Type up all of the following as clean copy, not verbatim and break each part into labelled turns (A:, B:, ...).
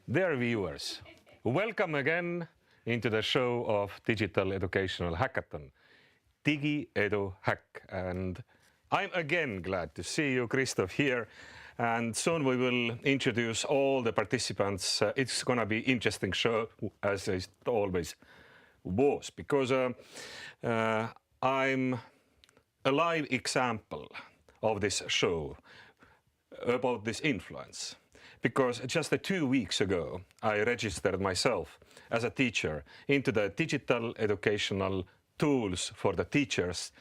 A: Dear viewers, welcome again into the show of Digital Educational Hackathon, DigiEduHack. And I'm again glad to see you, Christoph, here. And soon we will introduce all the participants. It's going to be an interesting show, as it always was, because I'm a live example of this show about this influence. Because just 2 weeks ago, I registered myself as a teacher into the digital educational tools for the teachers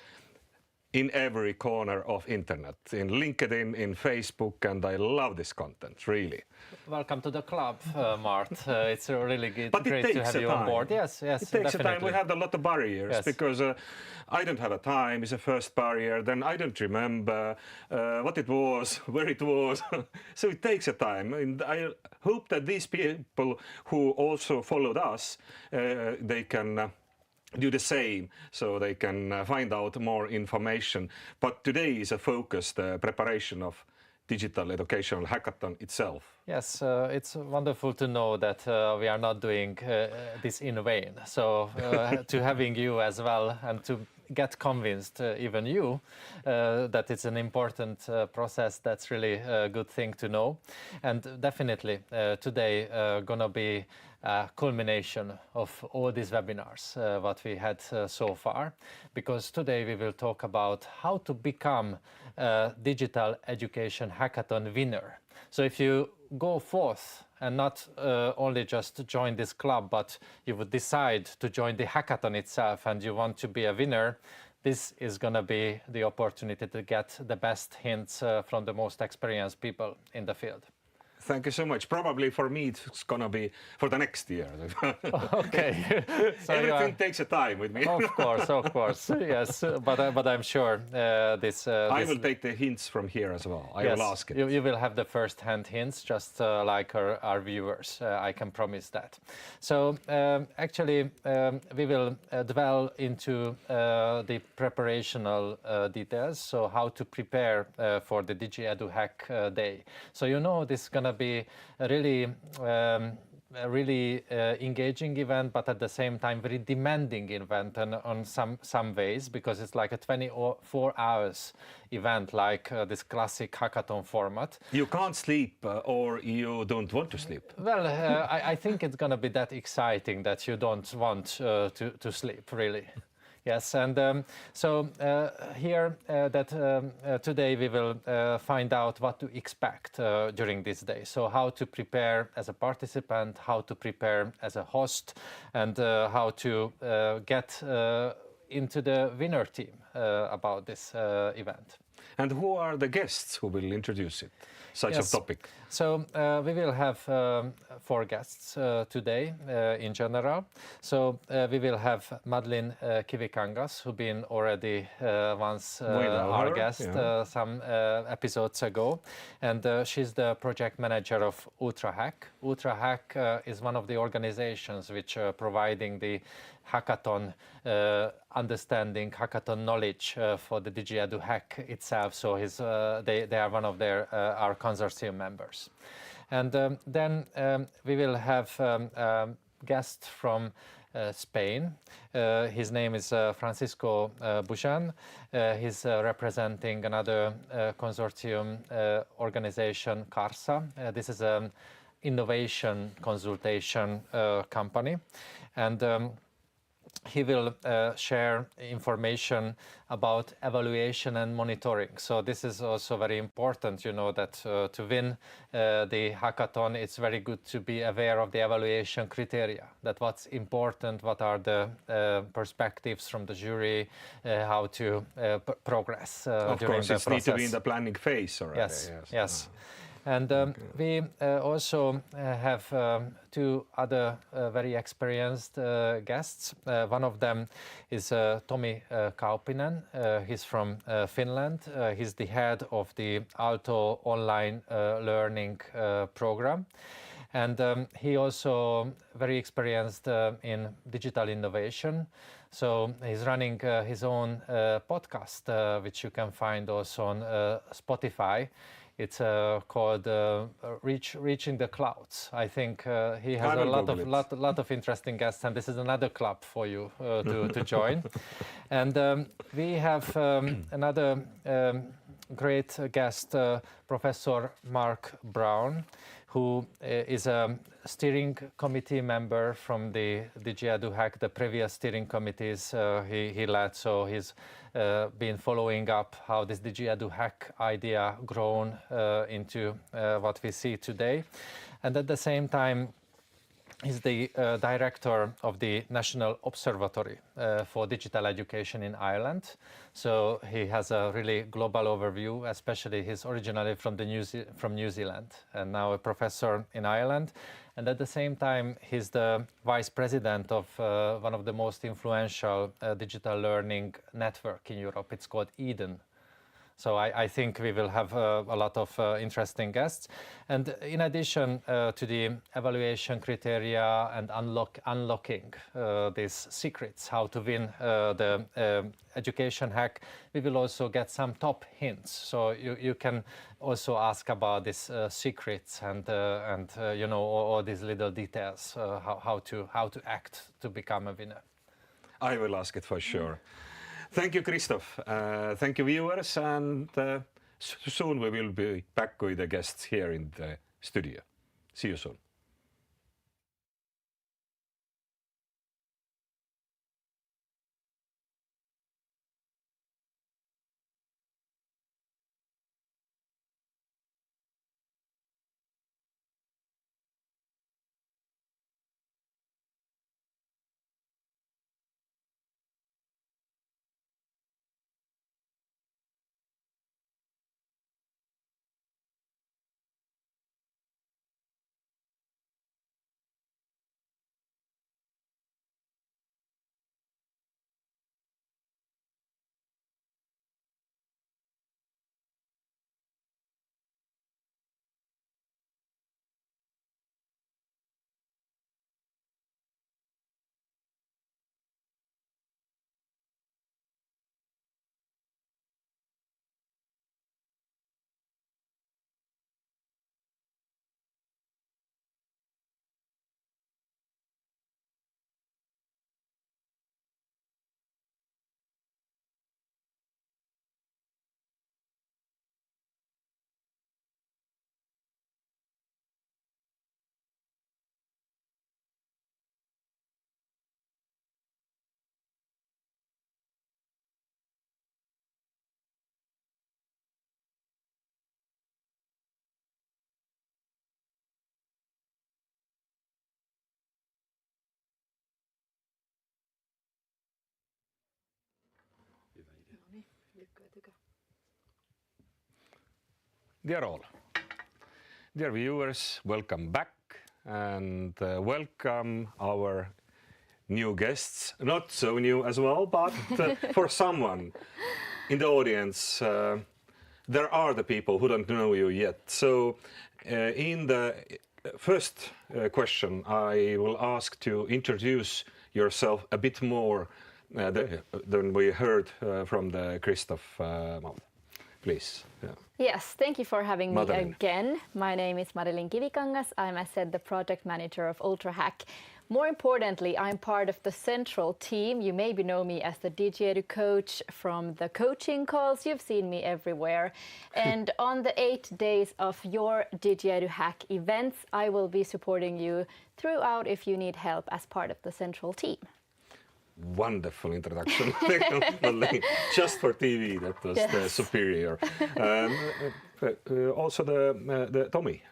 A: in every corner of internet, in LinkedIn, in Facebook, and I love this content, really.
B: Welcome to the club, Mart. It's really great to have you
A: time.
B: on board. Yes,
A: it takes
B: definitely.
A: time. We have a lot of barriers,
B: yes.
A: Because I don't have a time is the first barrier. Then I don't remember what it was, where it was. So it takes a time. And I hope that these people who also followed us, they can do the same, so they can find out more information. But today is a focused preparation of Digital Educational Hackathon itself.
B: Yes, it's wonderful to know that we are not doing this in vain. So to having you as well and to get convinced, even you, that it's an important process, that's really a good thing to know. And definitely today gonna be a culmination of all these webinars what we had so far, because today we will talk about how to become a digital education hackathon winner. So if you go forth and not only just join this club, but you would decide to join the hackathon itself and you want to be a winner, this is going to be the opportunity to get the best hints from the most experienced people in the field.
A: Thank you so much. Probably for me, it's going to be for the next year.
B: Okay.
A: So everything takes a time with me.
B: Of course, yes. But I'm sure this...
A: I will take the hints from here as well. I will ask it.
B: You will have the first-hand hints, just like our viewers. I can promise that. So actually, we will dwell into the preparational details, so how to prepare for the DigiEduHack Day. So you know this is going to be a really engaging event, but at the same time very demanding event and on some ways, because it's like a 24 hours event, like this classic hackathon format.
A: You can't sleep or you don't want to sleep.
B: Well, I think it's going to be that exciting that you don't want to sleep, really. Yes, and so here today we will find out what to expect during this day. So how to prepare as a participant, how to prepare as a host, and how to get into the winner team about this event.
A: And who are the guests who will introduce it? Such a topic.
B: So we will have 4 guests today in general. So we will have Madeline Kivikangas, who's been already once our guest some episodes ago. And she's the project manager of DigiEduHack. DigiEduHack is one of the organizations which are providing the hackathon understanding, hackathon knowledge for the DigiEduHack itself. So they are one of our consortium members. And then we will have a guest from Spain. His name is Francisco Bujan. He's representing another consortium organization, CARSA. This is an innovation consultation company. And he will share information about evaluation and monitoring. So this is also very important, you know, that to win the hackathon, it's very good to be aware of the evaluation criteria, that what's important, what are the perspectives from the jury, how to progress during the process.
A: Of course, it needs to be in the planning phase already.
B: Yes. And we also have 2 other very experienced guests. One of them is Tomi Kaupinen. He's from Finland. He's the head of the Aalto online learning program. And he also very experienced in digital innovation. So he's running his own podcast, which you can find also on Spotify. It's called Reaching the Clouds. I think he has
A: I will
B: a
A: Google it.
B: lot of interesting guests, and this is another club for you to join. And we have another great guest, Professor Mark Brown, who is a steering committee member from the DigiEduHack, the previous steering committees he led. So he's been following up how this DigiEduHack idea grown into what we see today. And at the same time, he's the director of the National Observatory for Digital Education in Ireland. So he has a really global overview, especially he's originally from New Zealand and now a professor in Ireland. And at the same time, he's the vice president of one of the most influential digital learning network in Europe. It's called Eden. So I think we will have a lot of interesting guests. And in addition to the evaluation criteria and unlocking these secrets, how to win the education hack, we will also get some top hints. So you can also ask about these secrets and you know, all these little details, how to act to become a winner.
A: I will ask it for sure. Thank you, Christoph. Thank you, viewers, and soon we will be back with the guests here in the studio. See you soon. Dear all, dear viewers, welcome back and welcome our new guests. Not so new as well, but for someone in the audience, there are the people who don't know you yet. So in the first question, I will ask to introduce yourself a bit more than we heard from the Christoph mouth. Please. Yeah.
C: Yes, thank you for having me again. My name is Marilyn Kivikangas. I'm, as said, the project manager of UltraHack. More importantly, I'm part of the central team. You maybe know me as the DigiEdu coach from the coaching calls. You've seen me everywhere. And on the 8 days of your DigiEduHack events, I will be supporting you throughout if you need help as part of the central team.
A: Wonderful introduction. Just for TV, that was the superior. Also the Tommy.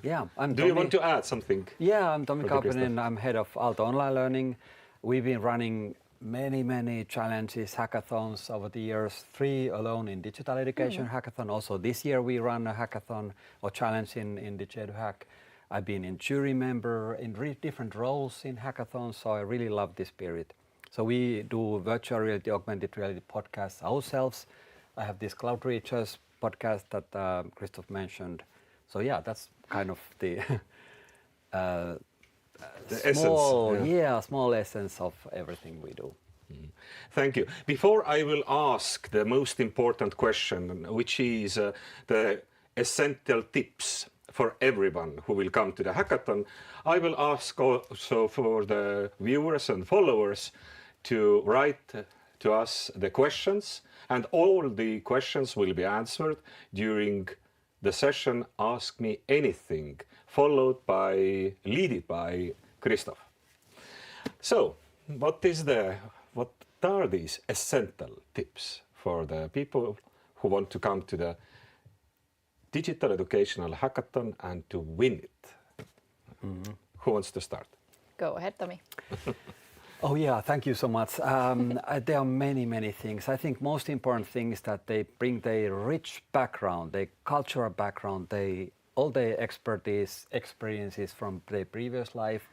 D: Yeah, I'm
A: Do you want to add something?
D: Yeah, I'm Tommy Kauppinen. I'm head of Aalto Online Learning. We've been running many challenges, hackathons over the years, 3 alone in digital education hackathon. Also this year we run a hackathon or challenge in DigiEduHack. I've been a jury member in different roles in hackathons, so I really love this spirit. So we do virtual reality, augmented reality podcasts ourselves. I have this Cloud Reachers podcast that Christoph mentioned. So yeah, that's kind of the small essence of everything we do.
A: Thank you. Before I will ask the most important question, which is the essential tips for everyone who will come to the hackathon. I will ask also for the viewers and followers to write to us the questions, and all the questions will be answered during the session Ask Me Anything, leaded by Christoph. So, what are these essential tips for the people who want to come to the Digital Educational Hackathon and to win it? Who wants to start?
C: Go ahead, Tommy.
D: Oh yeah, thank you so much. There are many things. I think most important thing is that they bring their rich background, their cultural background, all their experiences from their previous life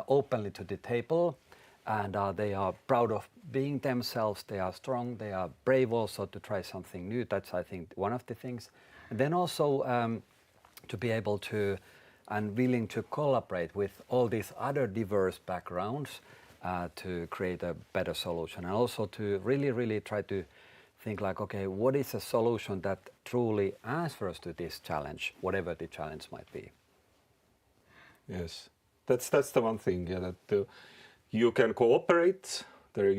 D: openly to the table, and they are proud of being themselves. They are strong, they are brave also to try something new. That's, I think, one of the things. And then also to be able to and willing to collaborate with all these other diverse backgrounds to create a better solution, and also to really try to think like, okay, what is a solution that truly answers to this challenge, whatever the challenge might be.
A: Yes, that's the one thing. Yeah, that you can cooperate. There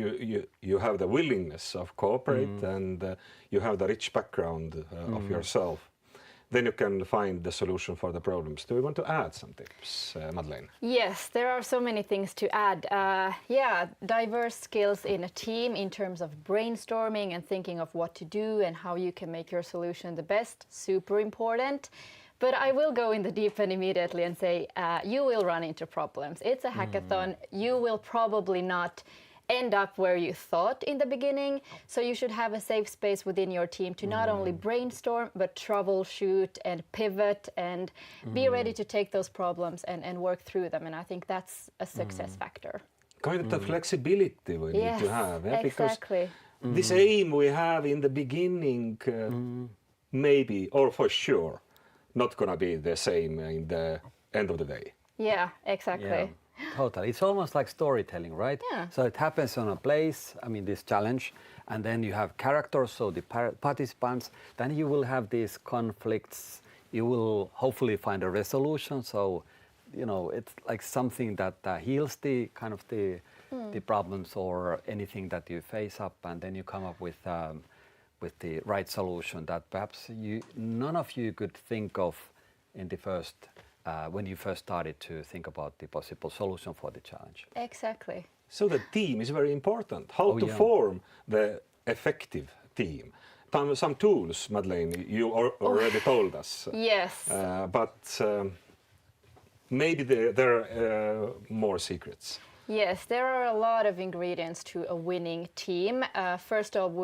A: you have the willingness of cooperate, and you have the rich background of yourself. Then you can find the solution for the problems. Do we want to add some tips, Madeleine?
C: Yes, there are so many things to add. Diverse skills in a team in terms of brainstorming and thinking of what to do and how you can make your solution the best, super important. But I will go in the deep end immediately and say you will run into problems. It's a hackathon. You will probably not end up where you thought in the beginning. So you should have a safe space within your team to not only brainstorm, but troubleshoot and pivot and be ready to take those problems and work through them. And I think that's a success factor.
A: Kind of the flexibility we need to have.
C: Exactly.
A: Because this aim we have in the beginning, maybe, or for sure, not going to be the same in the end of the day.
C: Yeah, exactly.
D: Yeah. Totally. It's almost like storytelling, right?
C: Yeah.
D: So it happens on a place, this challenge, and then you have characters, so the participants, then you will have these conflicts, you will hopefully find a resolution, so, it's like something that heals the problems or anything that you face up, and then you come up with the right solution that perhaps none of you could think of in the first when you first started to think about the possible solution for the challenge.
C: Exactly.
A: So the team is very important. How to form the effective team. Some tools, Madeleine, you already told us.
C: Yes.
A: But maybe there are more secrets.
C: Yes, there are a lot of ingredients to a winning team. First of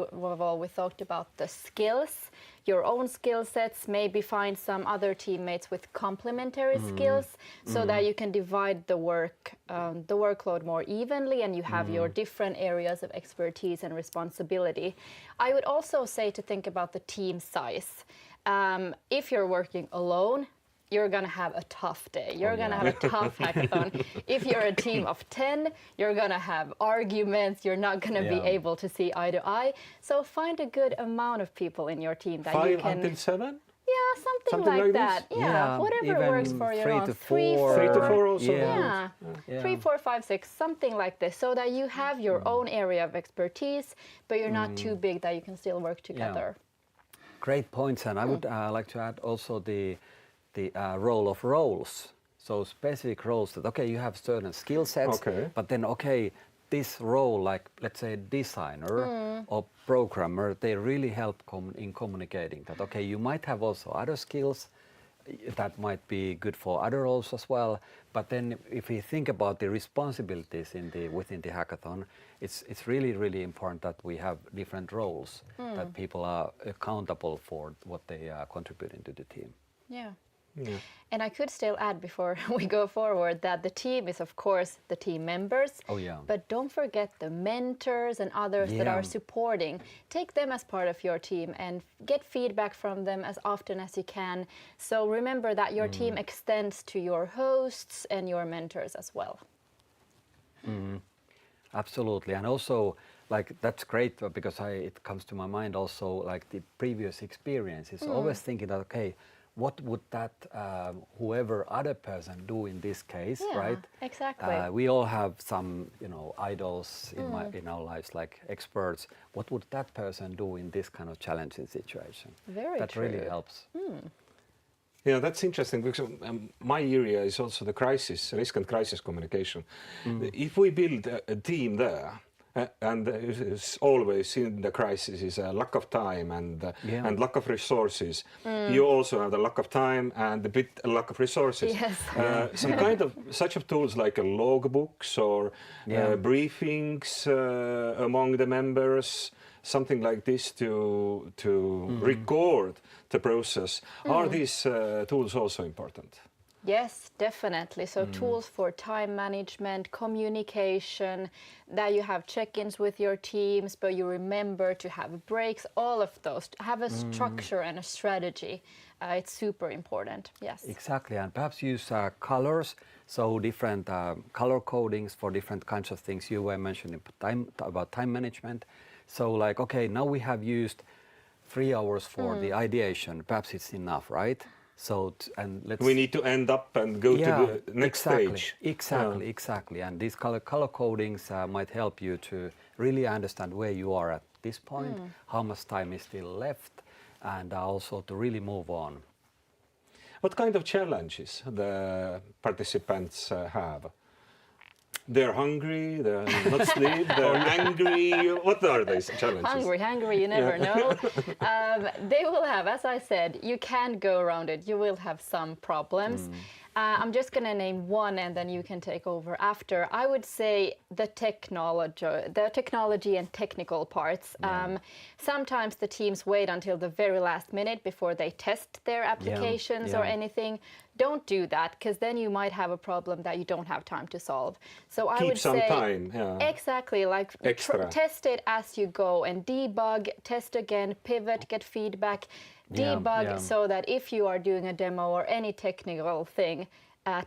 C: all, we talked about the skills, your own skill sets, maybe find some other teammates with complementary skills so that you can divide the workload more evenly and you have your different areas of expertise and responsibility. I would also say to think about the team size. If you're working alone, you're going to have a tough day. You're going to have a tough hackathon. If you're a team of 10, you're going to have arguments. You're not going to be able to see eye to eye. So find a good amount of people in your team that you can...
A: 5 until 7?
C: Yeah, something like that.
A: This?
C: Yeah, whatever works for you.
D: 3 to 4.
A: 3 to 4 also.
C: Yeah. 3, 4, 5, 6, something like this, so that you have your own area of expertise, but you're not too big that you can still work together.
D: Yeah. Great points, and I would like to add also the role of roles. So specific roles that, okay, you have certain skill sets, but then, okay, this role, like let's say designer or programmer, they really help in communicating that, okay, you might have also other skills that might be good for other roles as well. But then if we think about the responsibilities within the hackathon, it's really important that we have different roles, that people are accountable for what they are contributing to the team.
C: Yeah. And I could still add before we go forward that the team is, of course, the team members.
D: Oh, yeah.
C: But don't forget the mentors and others that are supporting. Take them as part of your team and get feedback from them as often as you can. So remember that your team extends to your hosts and your mentors as well.
D: Absolutely. And also, like that's great because it comes to my mind also like the previous experiences. Always thinking that okay, what would that whoever other person do in this case, right?
C: Exactly.
D: We all have some idols in our lives, like experts. What would that person do in this kind of challenging situation?
C: Very
D: that
C: true.
D: really helps.
A: Yeah, that's interesting because my area is also the risk and crisis communication. If we build a team there, and it's always in the crisis is a lack of time and lack of resources. You also have the lack of time and a lack of resources.
C: Yes.
A: Some kind of such of tools like logbooks or briefings among the members, something like this to record the process. Are these tools also important?
C: Yes, definitely. So tools for time management, communication, that you have check-ins with your teams, but you remember to have breaks, all of those, have a structure and a strategy. It's super important, yes.
D: Exactly, and perhaps use colors, so different color codings for different kinds of things. You were mentioning about time management. So like, okay, now we have used 3 hours for the ideation. Perhaps it's enough, right? So we
A: need to end up and go to the next stage.
D: Exactly. And these color codings might help you to really understand where you are at this point, how much time is still left, and also to really move on.
A: What kind of challenges the participants have? They're hungry, they're not sleep, they're angry. What are these challenges?
C: Hungry, you never know. They will have, as I said, you can't go around it. You will have some problems. I'm just going to name one and then you can take over after. I would say the technology and technical parts. Sometimes the teams wait until the very last minute before they test their applications or anything. Don't do that, because then you might have a problem that you don't have time to solve. So I would say,
A: keep some time.
C: Exactly, like test it as you go and debug, test again, pivot, get feedback, debug, so that if you are doing a demo or any technical thing,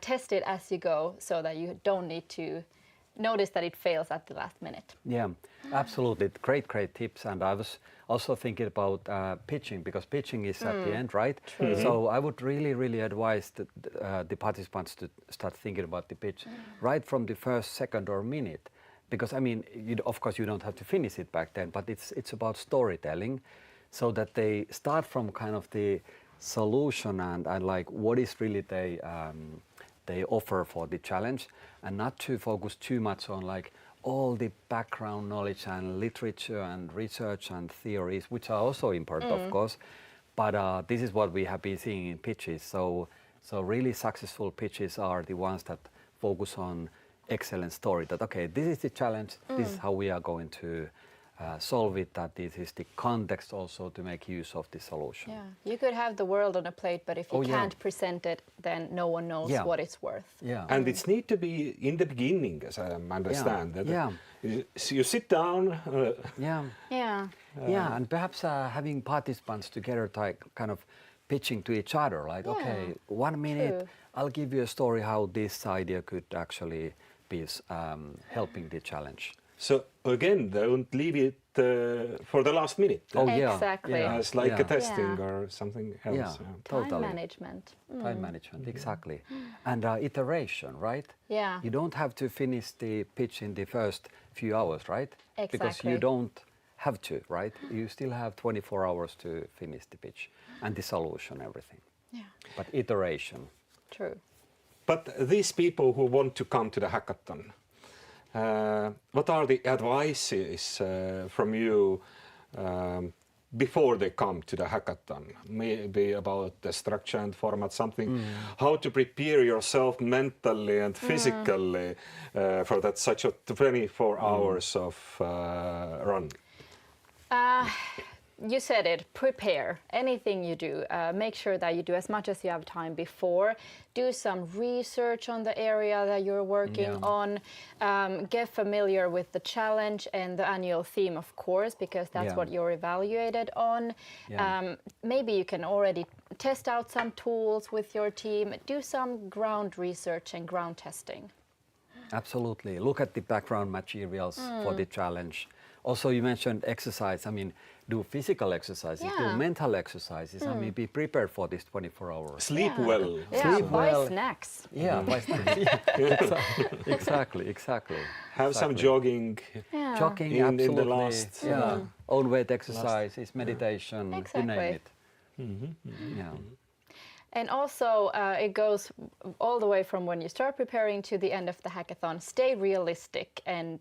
C: test it as you go, so that you don't need to notice that it fails at the last minute.
D: Yeah, absolutely. Great tips. And I was also thinking about pitching, because pitching is at the end, right? So I would really advise the participants to start thinking about the pitch right from the first second or minute. Because I mean, of course you don't have to finish it back then, but it's about storytelling, so that they start from kind of the solution and like what is really they offer for the challenge, and not to focus too much on like all the background knowledge and literature and research and theories, which are also important, of course. But this is what we have been seeing in pitches. So really successful pitches are the ones that focus on excellent story. That okay, this is the challenge. This is how we are going to solve it. That this is the context also to make use of the solution.
C: Yeah, you could have the world on a plate, but if you can't present it, then no one knows what it's worth.
D: Yeah,
A: and it's need to be in the beginning, as I understand. You sit down.
D: And perhaps having participants together, kind of pitching to each other. Like, okay, 1 minute, I'll give you a story how this idea could actually be helping the challenge.
A: So again, don't leave it for the last minute.
C: Exactly.
A: It's like a testing or something else.
C: Totally. Time management.
D: Time management, exactly. And iteration, right?
C: Yeah.
D: You don't have to finish the pitch in the first few hours, right?
C: Exactly.
D: Because you don't have to, right? You still have 24 hours to finish the pitch and the solution, everything.
C: Yeah.
D: But iteration.
C: True.
A: But these people who want to come to the hackathon, what are the advices from you before they come to the hackathon? Maybe about the structure and format, something, how to prepare yourself mentally and physically for that such a 24 hours of run?
C: You said it, prepare. Anything you do, make sure that you do as much as you have time before. Do some research on the area that you're working on. Get familiar with the challenge and the annual theme, of course, because that's what you're evaluated on. Maybe you can already test out some tools with your team. Do some ground research and ground testing.
D: Absolutely. Look at the background materials for the challenge. Also, you mentioned exercise. I mean, do physical exercises, do mental exercises. I mean, be prepared for this 24 hours.
A: Sleep well.
C: Yeah,
D: Sleep
C: buy
D: well.
C: snacks.
D: Yeah, buy snacks. Exactly.
A: Have some jogging.
D: Jogging,
A: in
D: absolutely.
A: the last.
D: Own weight exercises, meditation,
C: Exactly.
D: you name it. Yeah.
C: And also, it goes all the way from when you start preparing to the end of the hackathon. Stay realistic and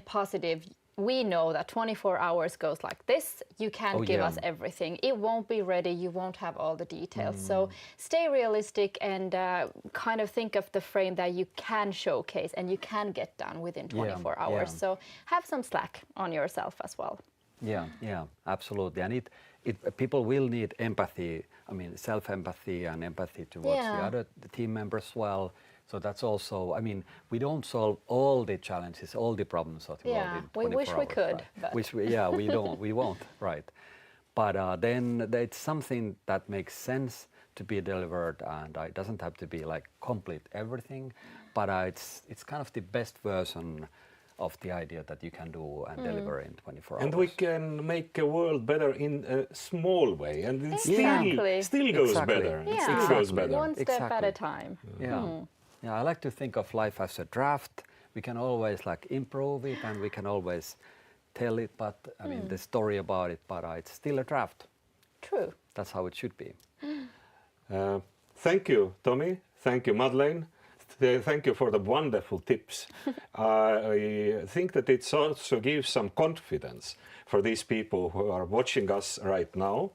C: positive. We know that 24 hours goes like this. You can't give us everything. It won't be ready. You won't have all the details. So stay realistic and kind of think of the frame that you can showcase and you can get done within 24 hours. So have some slack on yourself as well.
D: Yeah, absolutely. And people will need empathy. I mean, self-empathy and empathy towards the other team members as well. So that's also, I mean, we don't solve all the challenges, all the problems of the world in 24 hours.
C: We wish we could.
D: Right? We won't, right. But then it's something that makes sense to be delivered, and it doesn't have to be like complete everything, but it's kind of the best version of the idea that you can do and deliver in 24 hours.
A: And we can make a world better in a small way, and it still goes better.
C: Yeah.
A: It still goes better.
C: One step at a time.
D: Yeah, I like to think of life as a draft. We can always like improve it, and we can always tell it, but I mean the story about it, but it's still a draft.
C: True.
D: That's how it should be.
A: Thank you, Tommy. Thank you, Madeleine. Thank you for the wonderful tips. I think that it also gives some confidence for these people who are watching us right now.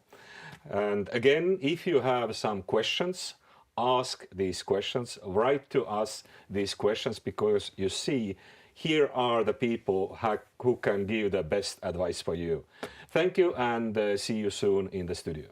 A: And again, if you have some questions, ask these questions, write to us these questions, because you see, here are the people who can give the best advice for you. Thank you, and see you soon in the studio.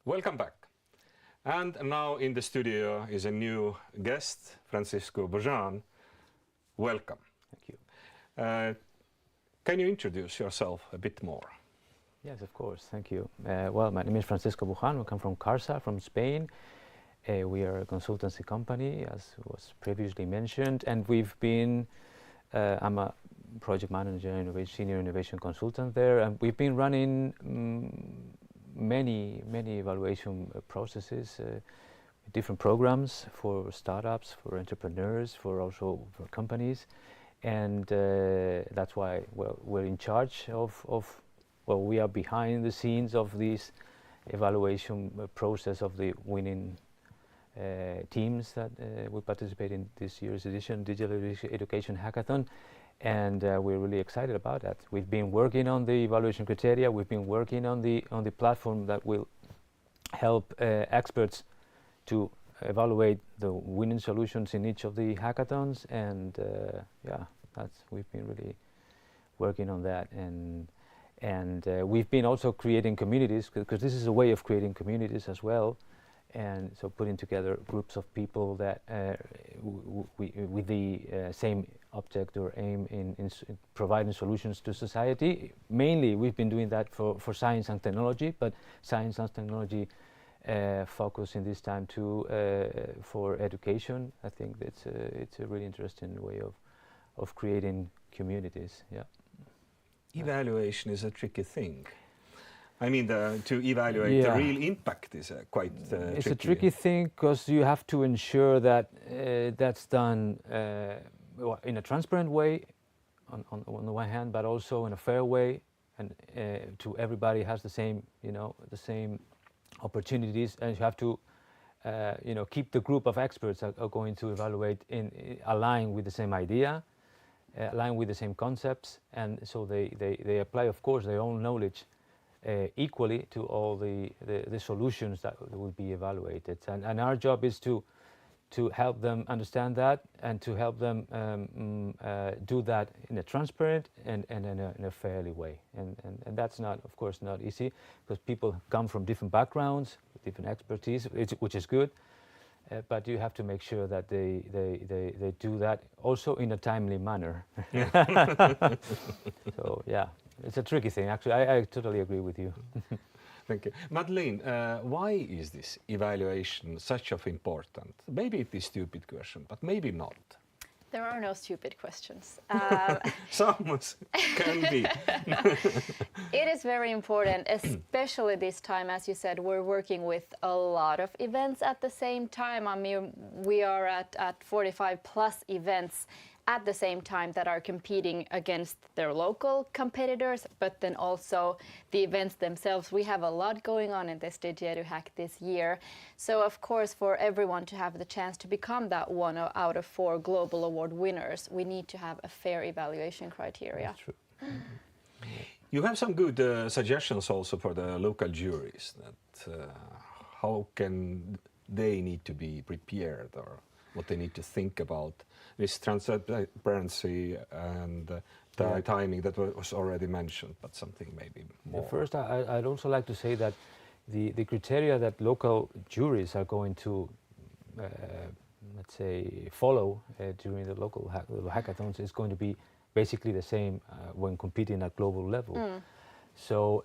A: Welcome back. And now in the studio is a new guest, Francisco Bojan. Welcome.
E: Thank you.
A: Can you introduce yourself a bit more?
E: Yes, of course. Thank you. Well, my name is Francisco Bojan. We come from Carsa, from Spain. We are a consultancy company, as was previously mentioned, and we've been, I'm a project manager, senior innovation consultant there, and we've been running many evaluation processes, different programs for startups, for entrepreneurs, for also for companies, and that's why we're in charge of we are behind the scenes of this evaluation process of the winning teams that will participate in this year's edition, Digital Education Hackathon, and we're really excited about that. We've been working on the evaluation criteria. We've been working on the platform that will help experts to evaluate the winning solutions in each of the hackathons, and we've been really working on that, and we've been also creating communities, because this is a way of creating communities as well, and so putting together groups of people that with the same object or aim in providing solutions to society. Mainly we've been doing that for science and technology, but science and technology focus in this time too for education. I think it's a really interesting way of creating communities. Yeah.
A: Evaluation is a tricky thing. I mean, to evaluate the real impact is quite tricky.
E: It's a tricky thing because you have to ensure that that's done in a transparent way on the one hand, but also in a fair way, and to everybody has the same, the same opportunities, and you have to keep the group of experts that are going to evaluate align with the same idea, align with the same concepts, and so they apply, of course, their own knowledge equally to all the solutions that will be evaluated, and our job is to help them understand that and to help them do that in a transparent and in a fairly way, and that's not, of course, not easy, because people come from different backgrounds, different expertise, which is good, but you have to make sure that they do that also in a timely manner. So yeah, it's a tricky thing. Actually, I totally agree with you.
A: Thank you. Madeleine, why is this evaluation such of important? Maybe it is a stupid question, but maybe not.
C: There are no stupid questions.
A: Some can be.
C: It is very important, especially this time, as you said, we're working with a lot of events at the same time. I mean, we are at 45 plus events at the same time that are competing against their local competitors, but then also the events themselves. We have a lot going on in this DigiEduHack this year. So of course, for everyone to have the chance to become that 1 out of 4 global award winners, we need to have a fair evaluation criteria.
E: That's true.
A: You have some good suggestions also for the local juries, that how can they need to be prepared, or what they need to think about this transparency and the timing that was already mentioned, but something maybe more.
E: First, I'd also like to say that the criteria that local juries are going to, let's say, follow during the local hackathons is going to be basically the same when competing at global level. So,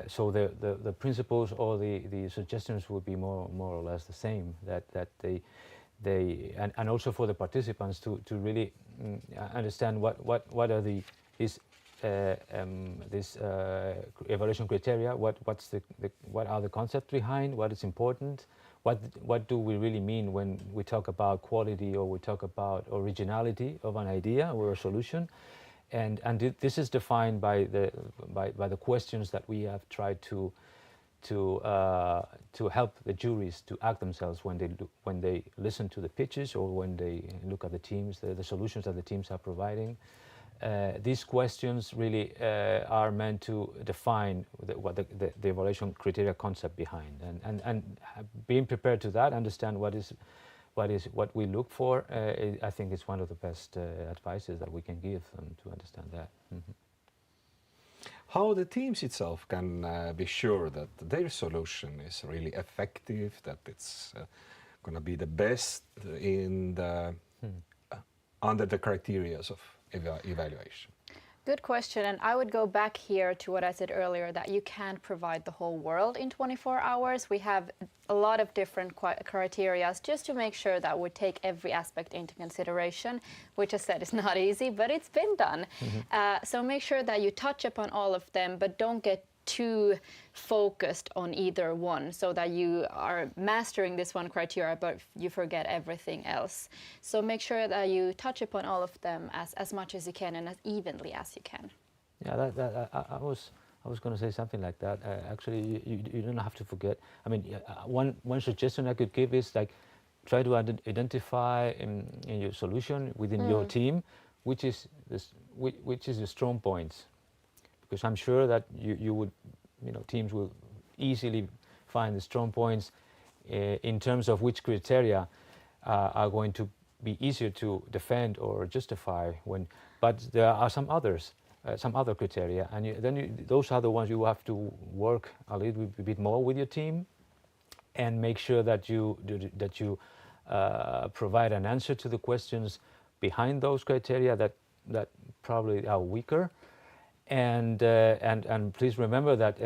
E: so the principles or the suggestions would be more or less the same. That they and also for the participants to really understand what are these evaluation criteria, what are the concepts behind, what is important, what do we really mean when we talk about quality or we talk about originality of an idea or a solution, and this is defined by the questions that we have tried to help the juries to act themselves when they listen to the pitches or when they look at the teams, the solutions that the teams are providing. These questions really are meant to define what the evaluation criteria concept behind, and being prepared to that, understand what we look for. I think is one of the best advices that we can give them to understand that. Mm-hmm.
A: How the teams itself can be sure that their solution is really effective, that it's going to be the best in the under the criteria of evaluation?
C: Good question, and I would go back here to what I said earlier, that you can't provide the whole world in 24 hours. We have a lot of different criteria just to make sure that we take every aspect into consideration, which I said is not easy, but it's been done. So make sure that you touch upon all of them, but don't get too focused on either one, so that you are mastering this one criteria but you forget everything else. So make sure that you touch upon all of them as much as you can and as evenly as you can.
E: Yeah, I was going to say something like that. Actually, you don't have to forget. I mean, one suggestion I could give is, like, try to identify in your solution within your team, which is the strong points, because I'm sure that you would, teams will easily find the strong points in terms of which criteria are going to be easier to defend or justify but there are some others, some other criteria, and those are the ones you have to work a little bit more with your team and make sure that you provide an answer to the questions behind those criteria that probably are weaker. And please remember that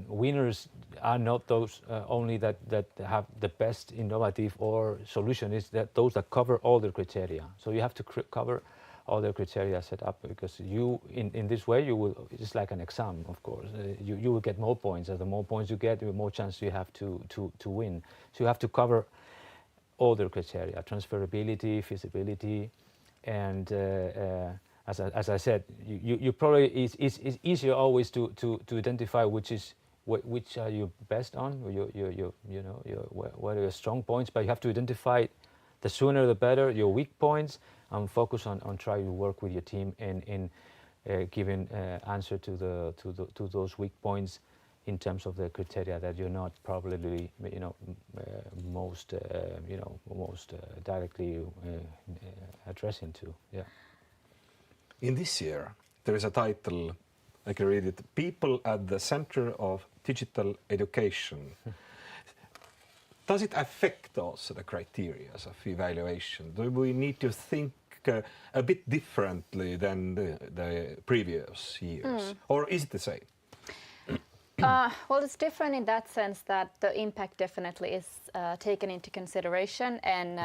E: winners are not those only that have the best innovative or solution. Is that those that cover all the criteria. So you have to cover all the criteria set up, because you in this way you will, it's like an exam, of course. You will get more points. As the more points you get, the more chance you have to win. So you have to cover all the criteria: transferability, feasibility, and as I said, you probably it's easier always to identify which are you best on, what are your strong points, but you have to identify the sooner the better your weak points, and focus on trying to work with your team in giving answer to those weak points in terms of the criteria that you're not probably most directly addressing to. Yeah.
A: In this year, there is a title, I can read it, People at the Center of Digital Education. Does it affect also the criteria of evaluation? Do we need to think a bit differently than the previous years? Or is it the same?
C: Well, it's different in that sense that the impact definitely is taken into consideration, and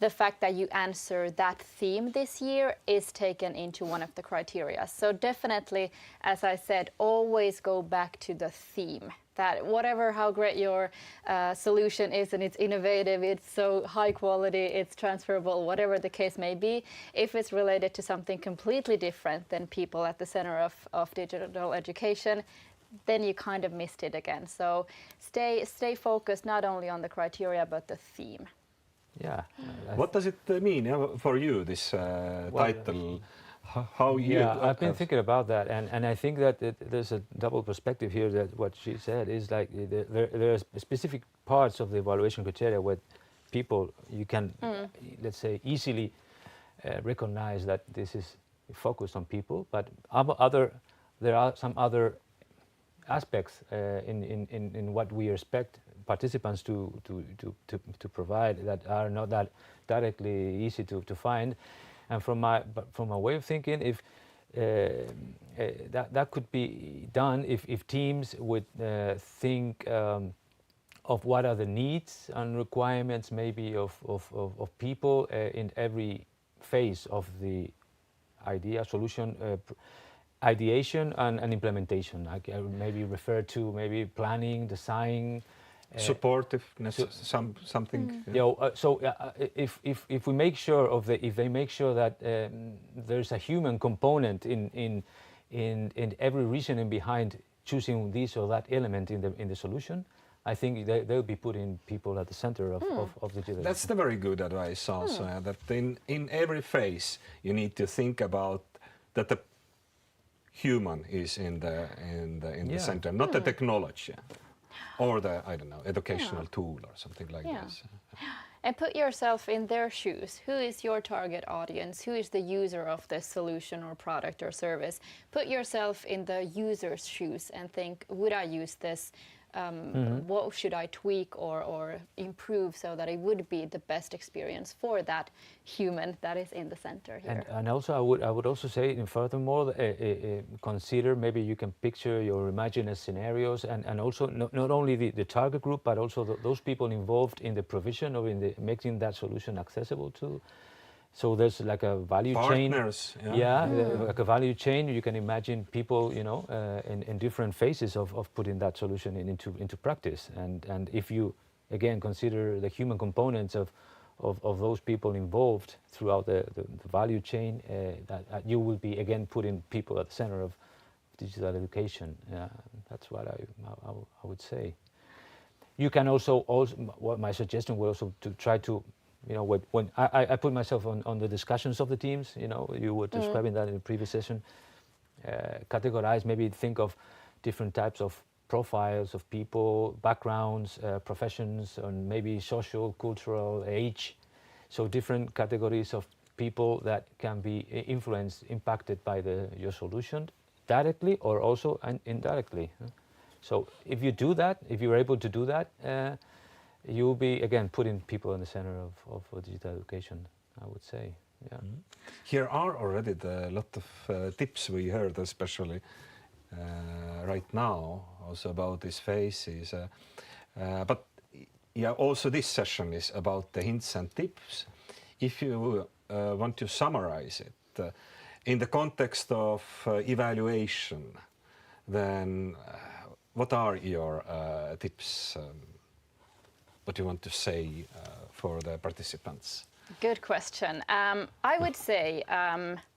C: the fact that you answer that theme this year is taken into one of the criteria. So definitely, as I said, always go back to the theme. That whatever how great your solution is and it's innovative, it's so high quality, it's transferable, whatever the case may be, if it's related to something completely different than people at the center of digital education, then you kind of missed it again. So stay focused not only on the criteria but the theme.
E: Yeah.
A: What does it mean for you, this title? How you?
E: Yeah, I've been thinking about that, and I think that there's a double perspective here. That what she said is like there are specific parts of the evaluation criteria where people you can, let's say, easily recognize that this is focused on people, but there are some other aspects in what we expect participants to provide that are not that directly easy to find. And from my way of thinking, if that could be done if teams would think of what are the needs and requirements maybe of people in every phase of the solution ideation and implementation. I maybe refer to maybe planning, design,
A: supportiveness, something.
E: If we make sure if they make sure that there's a human component in every reasoning behind choosing this or that element in the solution, I think they'll be putting people at the center of digital.
A: That's the very good advice also. That in every phase you need to think about that the human is in the center, not the technology. Or the, I don't know, educational tool or something like this.
C: And put yourself in their shoes. Who is your target audience? Who is the user of this solution or product or service? Put yourself in the user's shoes and think, would I use this? What should I tweak or improve so that it would be the best experience for that human that is in the center here?
E: And also I would also say, furthermore, consider, maybe you can picture or imagine as scenarios, and also not only the target group, but also those people involved in the provision or in the making that solution accessible to. So there's like a value
A: Partners,
E: chain. Like a value chain. You can imagine people, in different phases of putting that solution into practice. And if you again consider the human components of those people involved throughout the value chain, that you will be again putting people at the center of digital education. That's what I would say. You can also what my suggestion was also to try to, when I put myself on the discussions of the teams, you were describing that in the previous session, categorize, maybe think of different types of profiles of people, backgrounds, professions, and maybe social, cultural, age. So different categories of people that can be influenced, impacted by your solution directly or also indirectly. So if you do that, if you're able to do that, you'll be, again, putting people in the center of digital education, I would say. Yeah.
A: Here are already a lot of tips we heard, especially right now, also about these phases. But yeah, also this session is about the hints and tips. If you want to summarize it in the context of evaluation, then what are your tips? What do you want to say for the participants?
C: Good question. I would say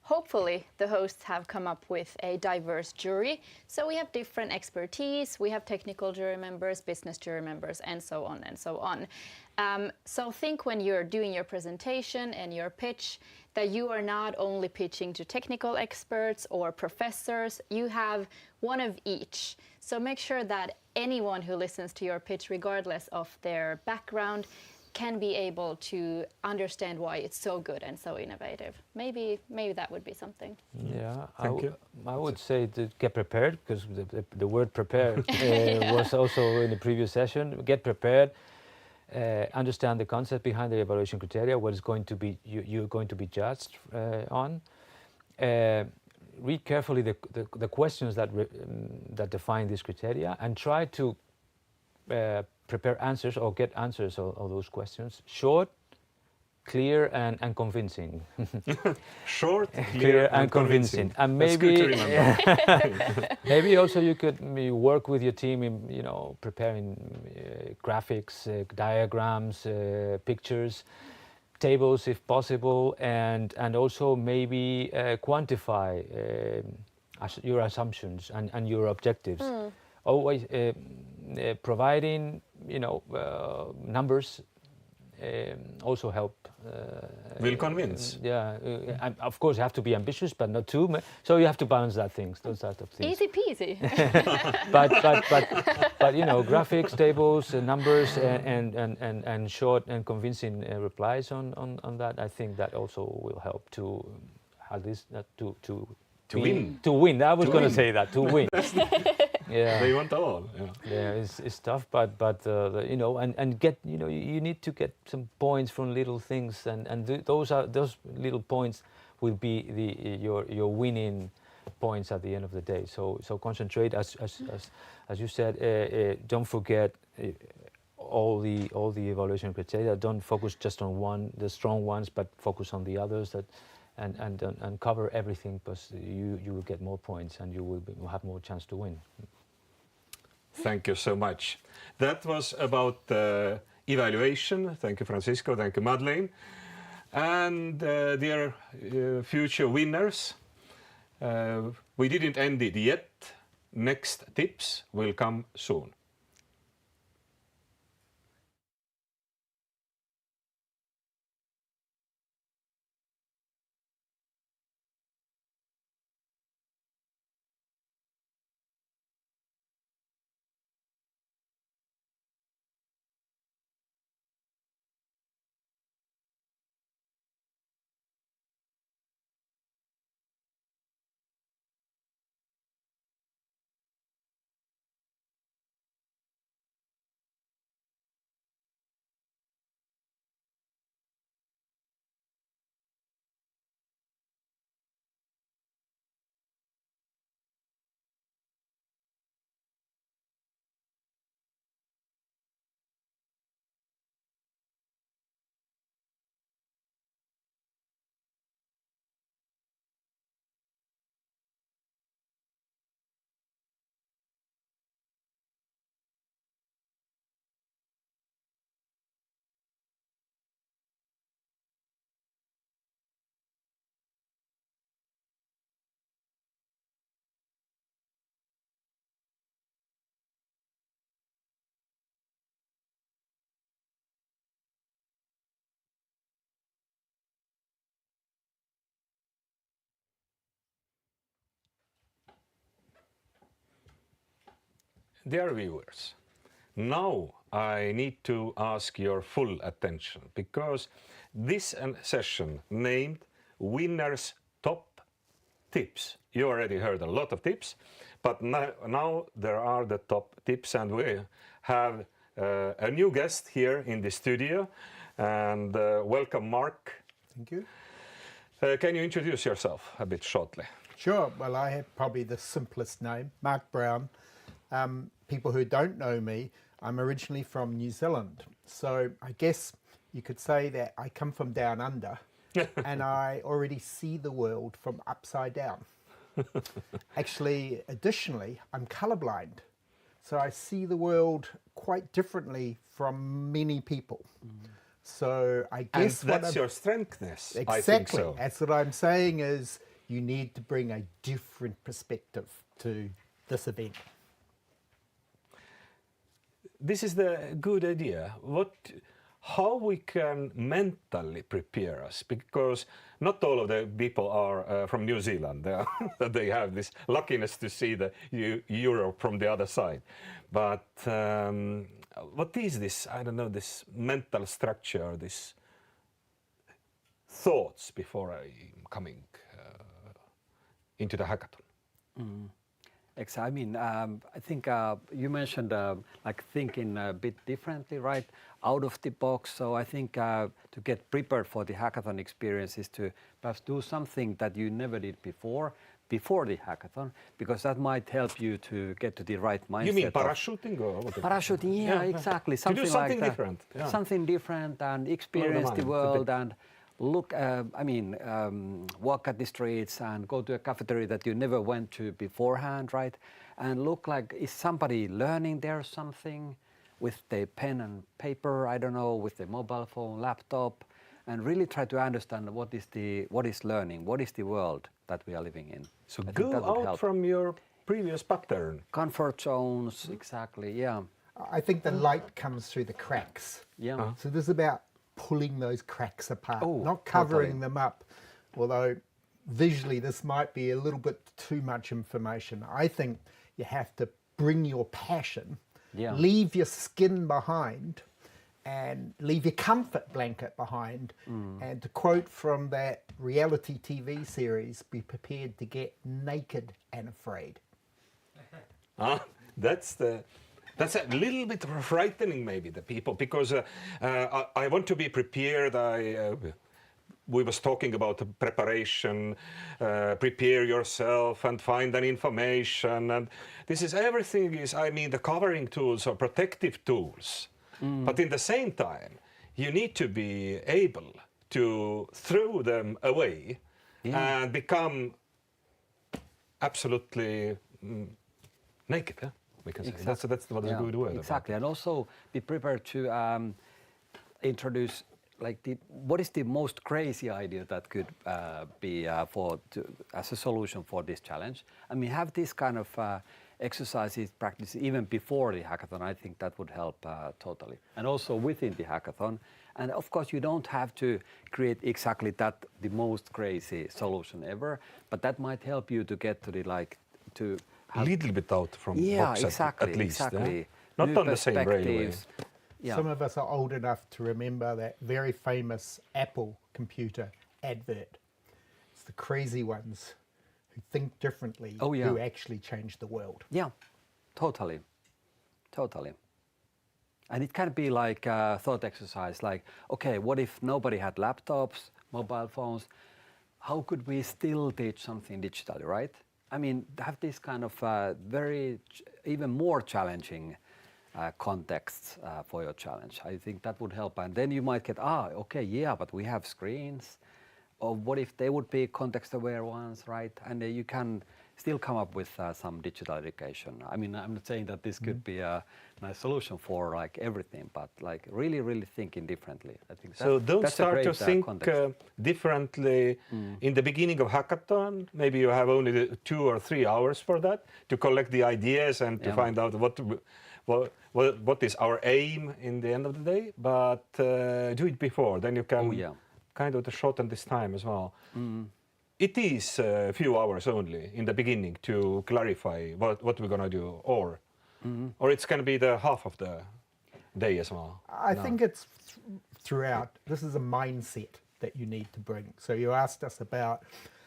C: hopefully the hosts have come up with a diverse jury. So we have different expertise, we have technical jury members, business jury members, and so on and so on. So think when you're doing your presentation and your pitch that you are not only pitching to technical experts or professors, you have one of each. So make sure that anyone who listens to your pitch, regardless of their background, can be able to understand why it's so good and so innovative. Maybe that would be something.
E: Yeah,
A: Thank you.
E: I would say to get prepared, because the word prepared was also in the previous session. Get prepared, understand the concept behind the evaluation criteria, what is going to be you're going to be judged on. Read carefully the questions that define these criteria, and try to prepare answers or get answers of those questions. Short, clear, and convincing.
A: Short,
E: clear, and convincing. And maybe,
A: that's good to remember.
E: maybe also you could work with your team in preparing graphics, diagrams, pictures, tables if possible, and also maybe quantify your assumptions and your objectives. Always providing numbers also help.
A: Will convince.
E: And of course you have to be ambitious, but not too much. So you have to balance those types of things.
C: Easy peasy.
E: but graphics, tables, numbers, and short and convincing replies on that. I think that also will help to at least to
A: win.
E: To win. I was going to say that, to win. Yeah.
A: They want all.
E: Yeah, it's tough, but and get you need to get some points from little things, and those little points will be your winning points at the end of the day. So concentrate, as you said. Don't forget all the evaluation criteria. Don't focus just on the strong ones, but focus on the others and cover everything, because you will get more points and you will have more chance to win.
A: Thank you so much. That was about evaluation. Thank you, Francisco. Thank you, Madeleine. And dear future winners, we didn't end it yet. Next tips will come soon. Dear viewers, now I need to ask your full attention because this session named Winners Top Tips. You already heard a lot of tips, but now there are the top tips, and we have a new guest here in the studio. And welcome, Mark.
F: Thank you.
A: Can you introduce yourself a bit shortly?
F: Sure. Well, I have probably the simplest name, Mark Brown. People who don't know me, I'm originally from New Zealand. So I guess you could say that I come from down under and I already see the world from upside down. Actually, additionally, I'm colorblind. So I see the world quite differently from many people. So I guess
A: and that's your strengthness.
F: Exactly.
A: I think so.
F: That's what I'm saying is you need to bring a different perspective to this event.
A: This is the good idea. How we can mentally prepare us, because not all of the people are from New Zealand. They have this luckiness to see the Europe from the other side. But what is this? I don't know. This mental structure, this thoughts before I'm coming into the hackathon.
D: Exactly. I mean, I think you mentioned like thinking a bit differently, right? Out of the box. So I think to get prepared for the hackathon experience is to perhaps do something that you never did before the hackathon, because that might help you to get to the right mindset.
A: You mean parachuting or what?
D: Parachuting, yeah, exactly.
A: Something to do something
D: like
A: different.
D: Yeah. Something different and experience the world and look, walk at the streets and go to a cafeteria that you never went to beforehand, right? And look like, is somebody learning there something with the pen and paper, I don't know, with the mobile phone, laptop, and really try to understand what is learning, what is the world that we are living in.
A: So go out from your previous pattern.
D: Comfort zones, exactly, yeah.
F: I think the light comes through the cracks.
D: Yeah.
F: So this is about pulling those cracks apart,
D: Oh,
F: not covering
D: totally.
F: them up. Although visually this might be a little bit too much information. I think you have to bring your passion, leave your skin behind and leave your comfort blanket behind. And to quote from that reality TV series, be prepared to get naked and afraid.
A: That's a little bit frightening, maybe, the people, because I want to be prepared. We was talking about preparation, prepare yourself and find an information. And this is everything is, I mean, the covering tools or protective tools. But in the same time, you need to be able to throw them away and become absolutely naked. Huh? We can say. That's what a good word.
D: Exactly, and also be prepared to introduce what is the most crazy idea that could be as a solution for this challenge. I mean, have this kind of exercises, practice even before the hackathon. I think that would help totally, and also within the hackathon. And of course, you don't have to create exactly the most crazy solution ever, but that might help you to get to
A: a little bit out from box
D: exactly,
A: at least.
D: Exactly.
A: Not on the same railway.
F: Yeah. Some of us are old enough to remember that very famous Apple computer advert. It's the crazy ones who think differently who actually change the world.
D: Yeah, totally. And it can be like a thought exercise, like, okay, what if nobody had laptops, mobile phones? How could we still teach something digitally, right? I mean, have this kind of even more challenging contexts for your challenge. I think that would help. And then you might get, but we have screens. Or what if they would be context-aware ones, right? And you can still come up with some digital education. I mean, I'm not saying that this could be a nice solution for like everything, but like really thinking differently. I think
A: so. Don't start to think differently in the beginning of hackathon. Maybe you have only 2 or 3 hours for that to collect the ideas and to find out what is our aim in the end of the day. But do it before, then you can kind of shorten this time as well. It is a few hours only in the beginning to clarify what we're going to do, or or it's going to be the half of the day as well?
F: I think it's throughout. This is a mindset that you need to bring. So you asked us about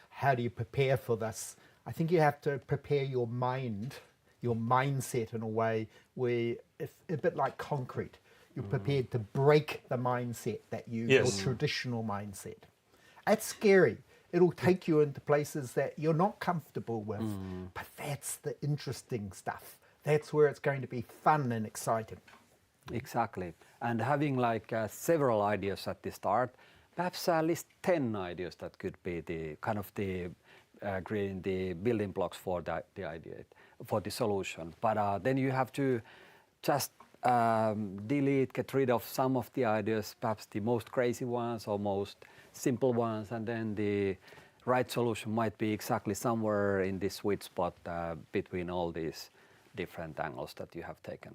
F: how do you prepare for this. I think you have to prepare your mind, your mindset in a way where, if a bit like concrete, you're prepared to break the mindset that your traditional mindset. It's scary. It'll take you into places that you're not comfortable with, but that's the interesting stuff. That's where it's going to be fun and exciting.
D: Exactly. And having like several ideas at the start, perhaps at least 10 ideas that could be the kind of the creating the building blocks for the idea, for the solution. But then you have to just delete, get rid of some of the ideas, perhaps the most crazy ones or most simple ones, and then the right solution might be exactly somewhere in this sweet spot between all these different angles that you have taken.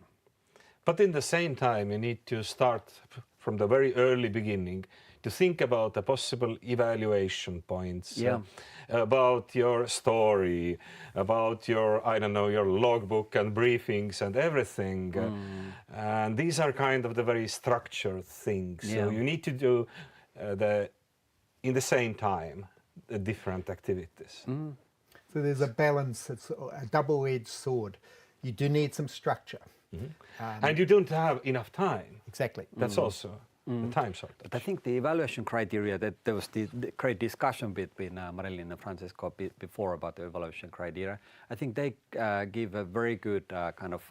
A: But in the same time, you need to start from the very early beginning to think about the possible evaluation points, about your story, about your, I don't know, your logbook and briefings and everything. And these are kind of the very structured things. So you need to do in the same time, the different activities.
F: So there's a balance. It's a double-edged sword. You do need some structure.
A: And you don't have enough time.
F: Exactly.
A: That's also the time shortage.
D: But I think the evaluation criteria, that there was the great discussion between Marilyn and Francisco before about the evaluation criteria. I think they give a very good kind of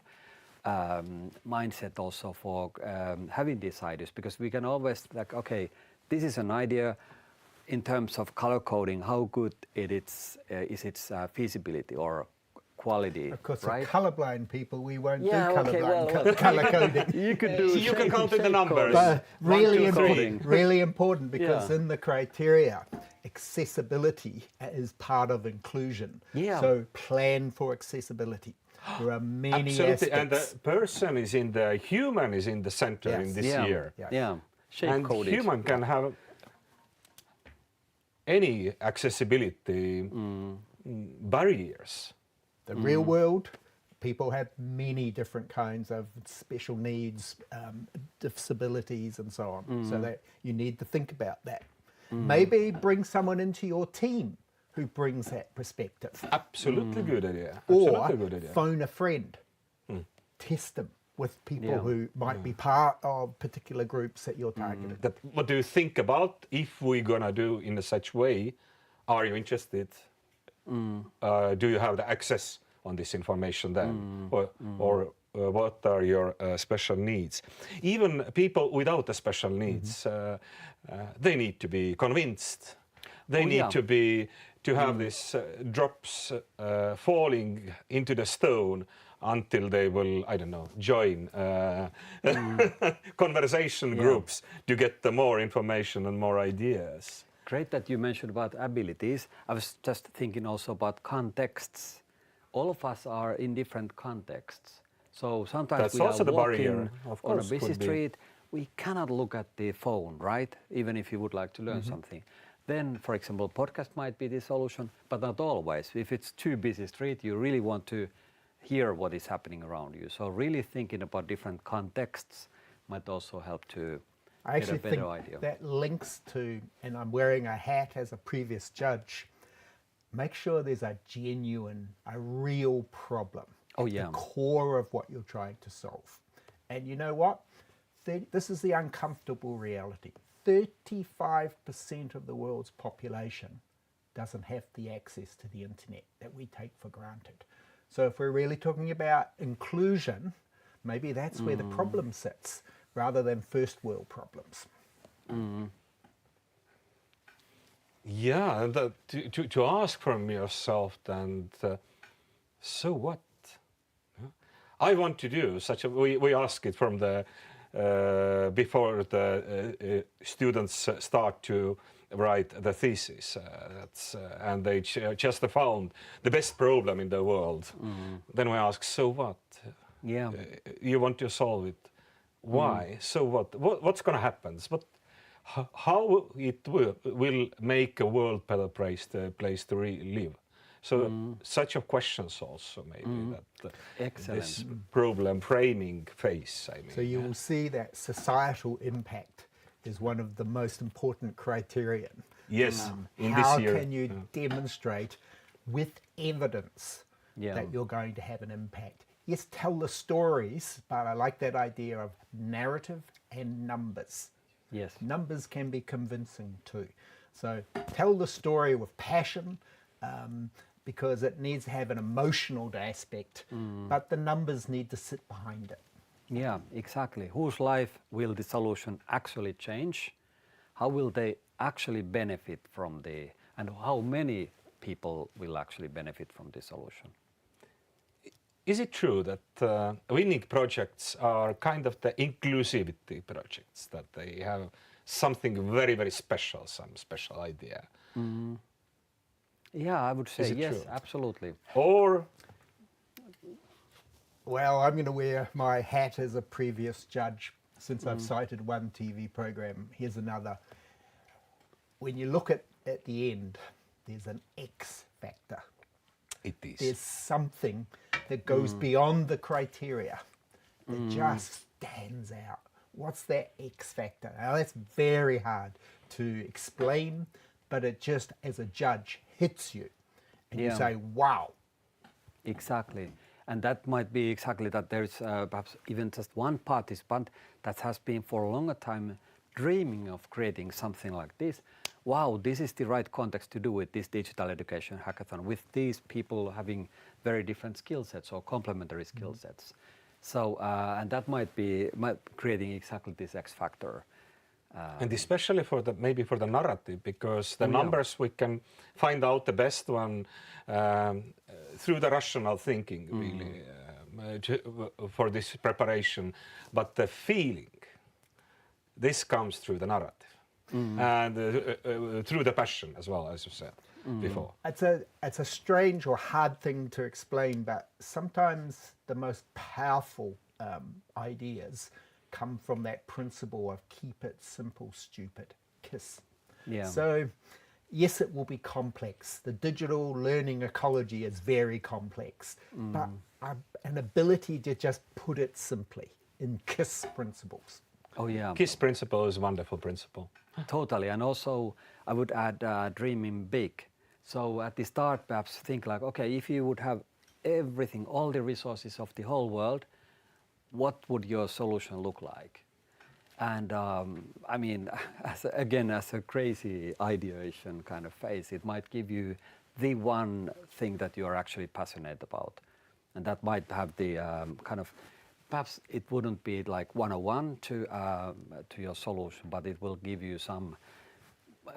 D: mindset also for having these ideas, because we can always like, okay, this is an idea in terms of color coding, how good is its feasibility or quality,
F: Of course,
D: right?
F: for colorblind people, we won't do
D: okay,
F: colorblind color coding.
D: You could do.
A: You can count in the numbers.
F: But really
A: 1, 2, 3.
F: important, really important, because in the criteria, accessibility is part of inclusion. So plan for accessibility. There are many
A: Absolutely,
F: aspects.
A: and the person is human is in the center in this year.
F: Yes.
D: Shape
A: And
D: coded.
A: human can have any accessibility barriers.
F: The real world, people have many different kinds of special needs, disabilities, and so on. So that you need to think about that. Maybe bring someone into your team who brings that perspective.
A: Absolutely good idea.
F: Or
A: Absolutely good idea.
F: phone a friend. Test them with people who might be part of particular groups that you're targeting.
A: What do you think about if we're gonna do in such way? Are you interested? Do you have the access on this information then? Or what are your special needs? Even people without the special needs, they need to be convinced. They need to have these drops falling into the stone until they will, I don't know, join conversation groups to get the more information and more ideas.
D: Great that you mentioned about abilities. I was just thinking also about contexts. All of us are in different contexts. So sometimes
A: That's
D: we
A: also
D: are
A: the
D: walking
A: barrier, of
D: on a
A: course,
D: busy
A: could be.
D: street. We cannot look at the phone, right? Even if you would like to learn something. Then, for example, podcast might be the solution, but not always. If it's too busy street, you really want to hear what is happening around you. So really thinking about different contexts might also help to
F: I
D: get a
F: actually
D: better
F: think
D: idea.
F: that links to, and I'm wearing a hat as a previous judge, make sure there's a genuine, a real problem.
D: Oh,
F: at
D: yeah.
F: the core of what you're trying to solve. And you know what? This is the uncomfortable reality. 35% of the world's population doesn't have the access to the internet that we take for granted. So if we're really talking about inclusion, maybe that's where the problem sits, rather than first world problems.
A: Yeah, and to ask from yourself, and so what? I want to do such a. We ask it from the before the students start to write the thesis, and they just found the best problem in the world. Then we ask, so what?
D: Yeah.
A: You want to solve it. Why? So what? What's going to happen? How it will make a world better place to live? So such of questions also maybe that
D: Excellent.
A: this problem framing phase. I mean,
F: So you will see that societal impact is one of the most important criterion.
A: yes, in
F: How
A: this year.
F: can you demonstrate with evidence
D: Yeah.
F: that you're going to have an impact? Yes, tell the stories, but I like that idea of narrative and numbers.
D: Yes.
F: Numbers can be convincing too. So tell the story with passion, because it needs to have an emotional aspect, but the numbers need to sit behind it.
D: Yeah, exactly. Whose life will the solution actually change? How will they actually benefit from and how many people will actually benefit from the solution?
A: Is it true that winning projects are kind of the inclusivity projects, that they have something very, very special, some special idea?
D: Yeah, I would say
A: Is it
D: yes,
A: true?
D: absolutely.
A: Or
F: Well, I'm going to wear my hat as a previous judge. Since I've cited one TV program, here's another. When you look at the end, there's an X factor.
A: it is.
F: There's something that goes beyond the criteria that just stands out. What's that X factor? Now, that's very hard to explain, but it just, as a judge, hits you. And you
D: Yeah.
F: say, wow.
D: Exactly. And that might be exactly that there's perhaps even just one participant that has been for a longer time dreaming of creating something like this. Wow, this is the right context to do it, this digital education hackathon, with these people having very different skill sets or complementary skill sets. So, and that might be creating exactly this X factor.
A: And especially for maybe for the narrative, because the numbers we can find out the best one through the rational thinking, really, for this preparation. But the feeling, this comes through the narrative and through the passion as well, as you said before.
F: It's a strange or hard thing to explain, but sometimes the most powerful ideas come from that principle of keep it simple, stupid, KISS.
D: Yeah.
F: So, yes, it will be complex. The digital learning ecology is very complex, but an ability to just put it simply in KISS principles.
D: Oh yeah.
A: KISS principle is a wonderful principle.
D: Totally, and also I would add dreaming big. So at the start, perhaps think like, okay, if you would have everything, all the resources of the whole world, what would your solution look like? And I mean, as a crazy ideation kind of phase, it might give you the one thing that you are actually passionate about, and that might have the kind of, perhaps it wouldn't be like 101 to your solution, but it will give you some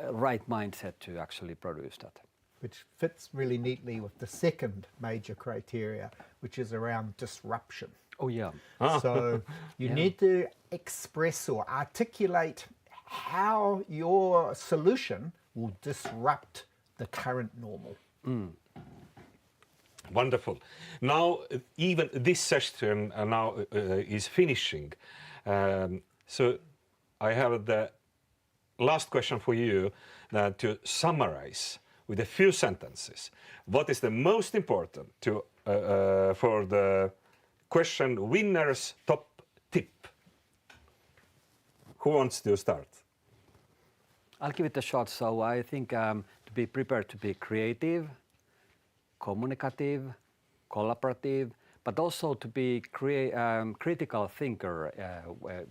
D: right mindset to actually produce that.
F: Which fits really neatly with the second major criteria, which is around disruption.
D: Oh yeah.
F: So you need to express or articulate how your solution will disrupt the current normal.
A: Wonderful. Now, even this session now is finishing. So I have the last question for you to summarize with a few sentences. What is the most important for the question winner's top tip? Who wants to start?
D: I'll give it a shot. So I think to be prepared to be creative, communicative, collaborative, but also to be critical thinker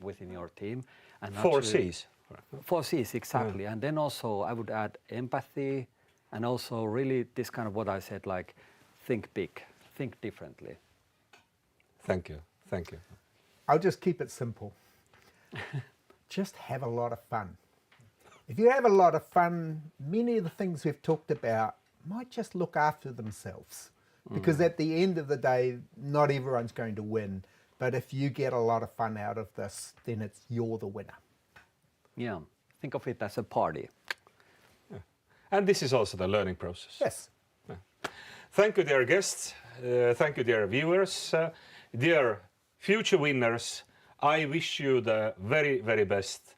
D: within your team. And not
A: 4
D: to-
A: C's.
D: 4 C's, exactly. And then also I would add empathy and also really this kind of what I said, like think big, think differently.
A: Thank you. Thank you.
F: I'll just keep it simple. Just have a lot of fun. If you have a lot of fun, many of the things we've talked about might just look after themselves. Because at the end of the day, not everyone's going to win. But if you get a lot of fun out of this, then you're the winner.
D: Yeah, think of it as a party.
A: And this is also the learning process.
F: Yes.
A: Thank you, dear guests. Thank you, dear viewers. Dear future winners, I wish you the very, very best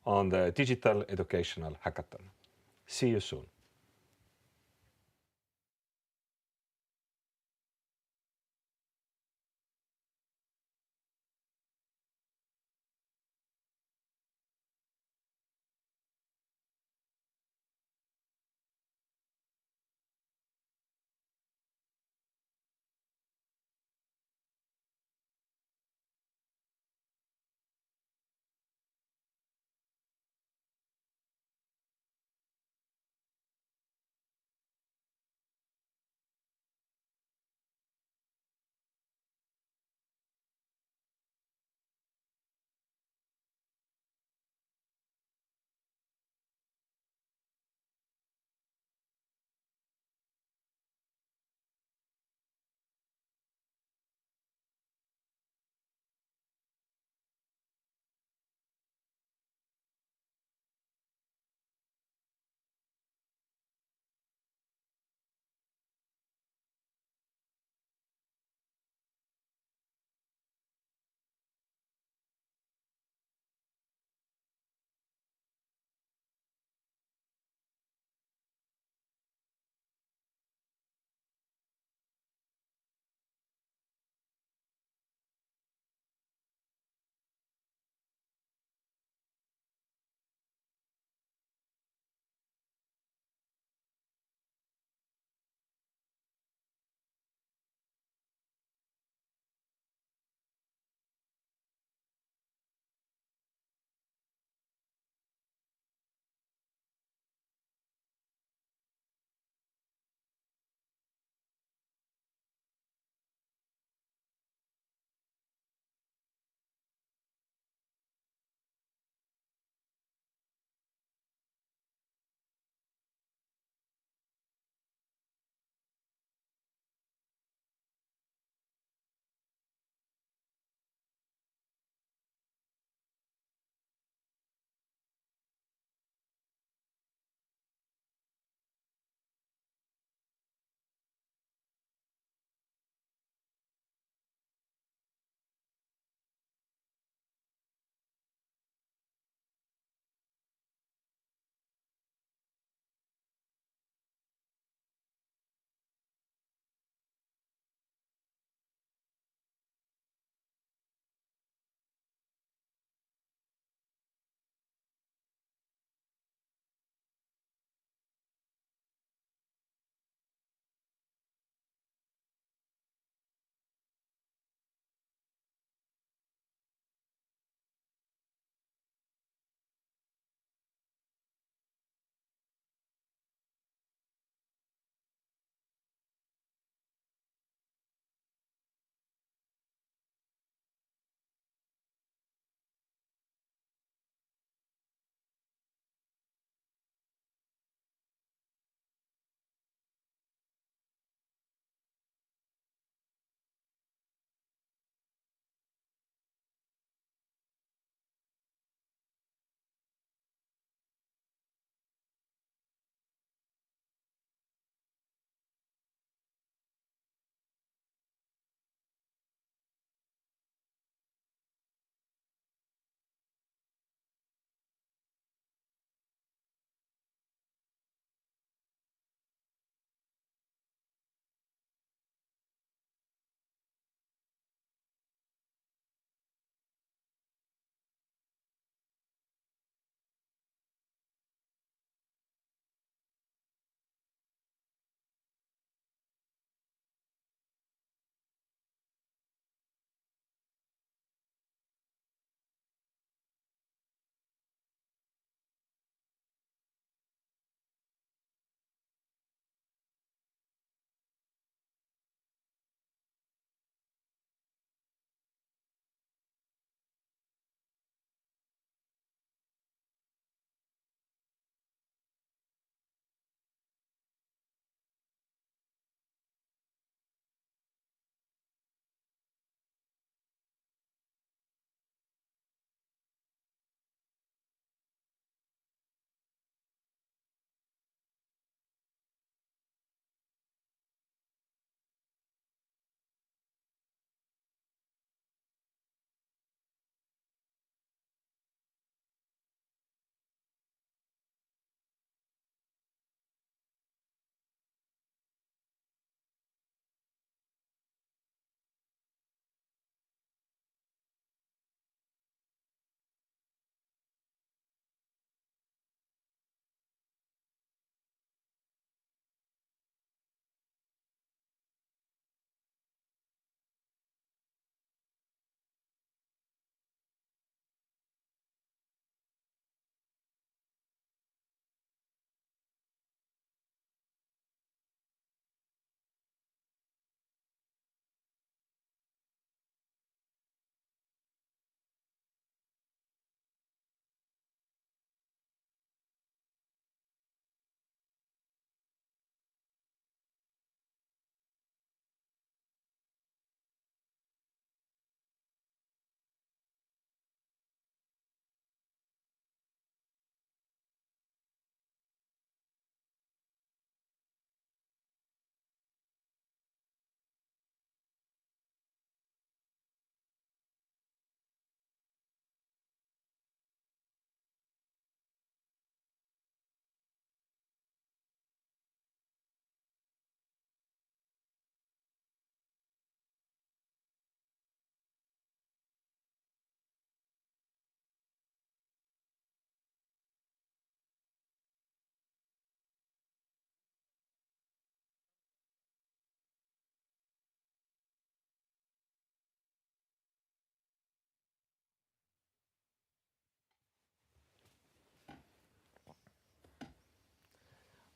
A: on the Digital Educational Hackathon. See you soon.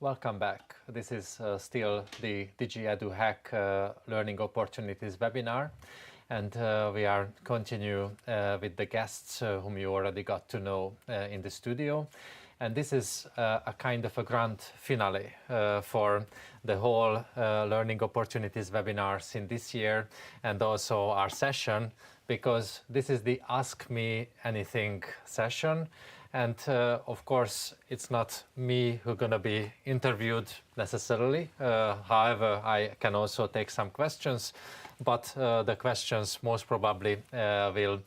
B: Welcome back. This is still the DigiEduHack Learning Opportunities webinar, and we are continue with the guests whom you already got to know in the studio. And this is a kind of a grand finale for the whole Learning Opportunities webinars in this year, and also our session, because this is the Ask Me Anything session. And of course, it's not me who's going to be interviewed necessarily. However, I can also take some questions, but the questions most probably will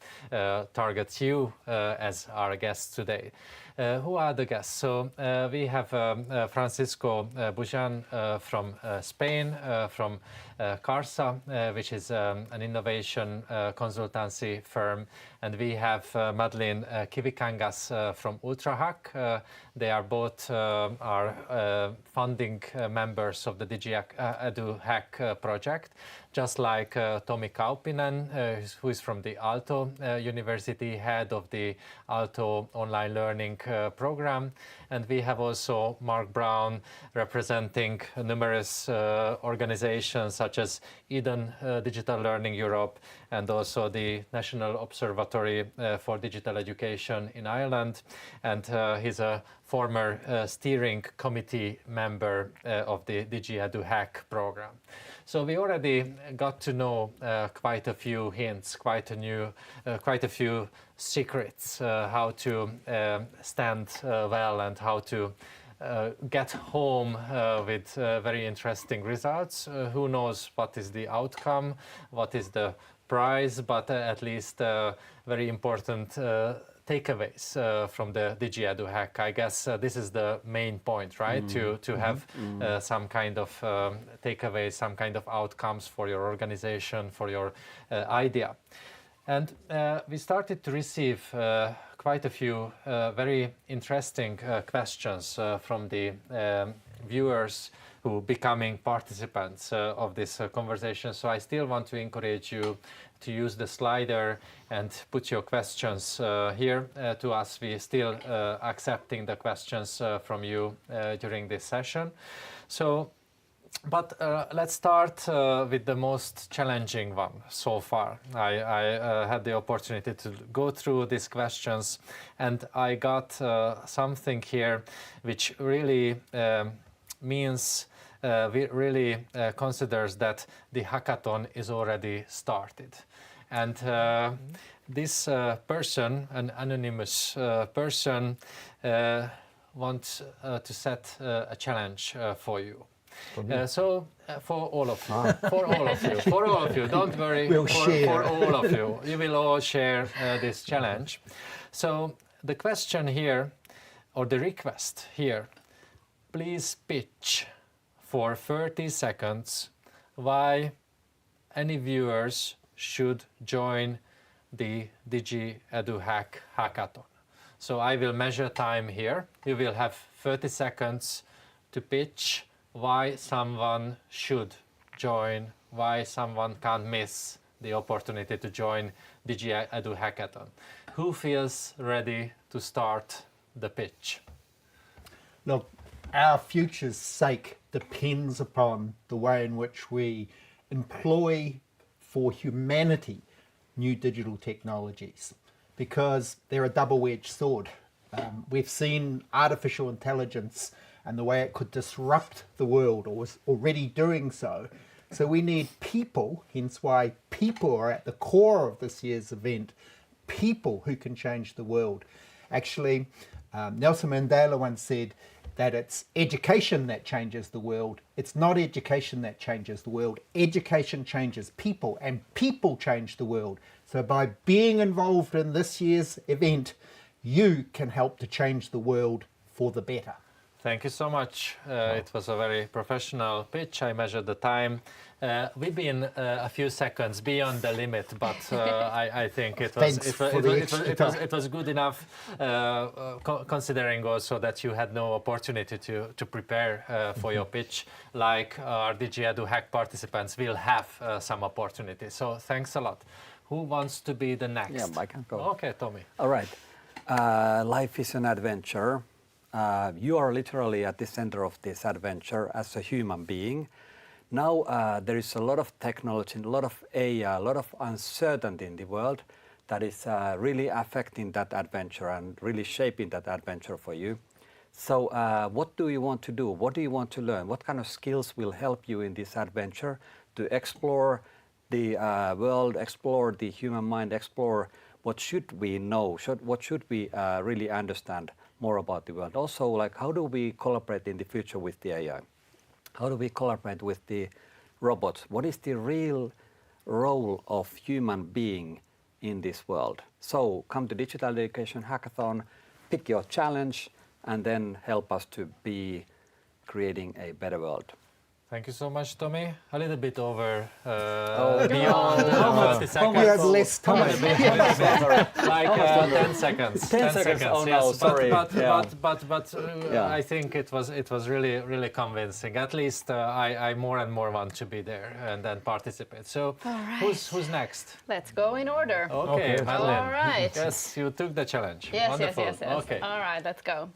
B: target you as our guests today. Who are the guests? So we have Francisco Bujan from Spain, from Carsa, which is an innovation consultancy firm. And we have Madeleine Kivikangas from UltraHack. They are both our funding members of the DigiEduHack project, just like Tomi Kaupinen, who is from the Aalto University, head of the Aalto online learning program. And we have also Mark Brown representing numerous organizations such as Eden Digital Learning Europe, and also the National Observatory for Digital Education in Ireland. And he's a former steering committee member of the DigiEduHack program. So we already got to know quite a few hints, quite a few secrets how to stand well and how to get home with very interesting results. Who knows what is the outcome, what is the prize, but at least very important takeaways from the DigiEduHack. I guess this is the main point, right? To have some kind of takeaways, some kind of outcomes for your organization, for your idea. And we started to receive quite a few very interesting questions from the viewers who becoming participants of this conversation. So I still want to encourage you to use the slider and put your questions here to us. We still accepting the questions from you during this session. So, but let's start with the most challenging one so far. I had the opportunity to go through these questions, and I got something here which really means really considers that the hackathon is already started. And this person, an anonymous person, wants to set a challenge for you. So for all of you, for all of you, don't worry,
F: We'll
B: for all of you, you will all share this challenge. So the question here, or the request here, please pitch for 30 seconds why any viewers should join the DigiEduHack hackathon. So I will measure time here. You will have 30 seconds to pitch why someone should join, why someone can't miss the opportunity to join DigiEduHackathon. Who feels ready to start the pitch?
F: Look, our future's sake depends upon the way in which we employ for humanity new digital technologies, because they're a double-edged sword. We've seen artificial intelligence and the way it could disrupt the world, or was already doing so. So we need people, hence why people are at the core of this year's event, people who can change the world. Actually, Nelson Mandela once said that it's education that changes the world. It's not education that changes the world. Education changes people, and people change the world. So by being involved in this year's event, you can help to change the world for the better.
B: Thank you so much. It was a very professional pitch. I measured the time. We've been a few seconds beyond the limit, but I think it was good enough, considering also that you had no opportunity to prepare for your pitch, like our DigiEduHack participants will have some opportunity. So thanks a lot. Who wants to be the next?
D: Yeah, I can go.
B: Okay, Tommy.
D: All right. Life is an adventure. you are literally at the center of this adventure as a human being. Now there is a lot of technology, a lot of AI, a lot of uncertainty in the world that is really affecting that adventure and really shaping that adventure for you. So what do you want to do? What do you want to learn? What kind of skills will help you in this adventure to explore the world, explore the human mind, explore what should we know, what should we really understand more about the world? Also, like, how do we collaborate in the future with the AI? How do we collaborate with the robots? What is the real role of human being in this world? So come to Digital Education Hackathon, pick your challenge, and then help us to be creating a better world.
B: Thank you so much, Tommy. A little bit over beyond 30 seconds.
F: We have less time.
B: Like 10 seconds.
D: 10 seconds. Oh no,
B: yes.
D: sorry.
B: But I think it was really convincing. At least I more and more want to be there and then participate. So who's next?
C: Let's go in order.
B: Okay, Madeleine.
C: All right.
B: Yes, you took the challenge.
C: Yes,
B: Wonderful.
C: yes.
B: Okay.
C: All right, let's go.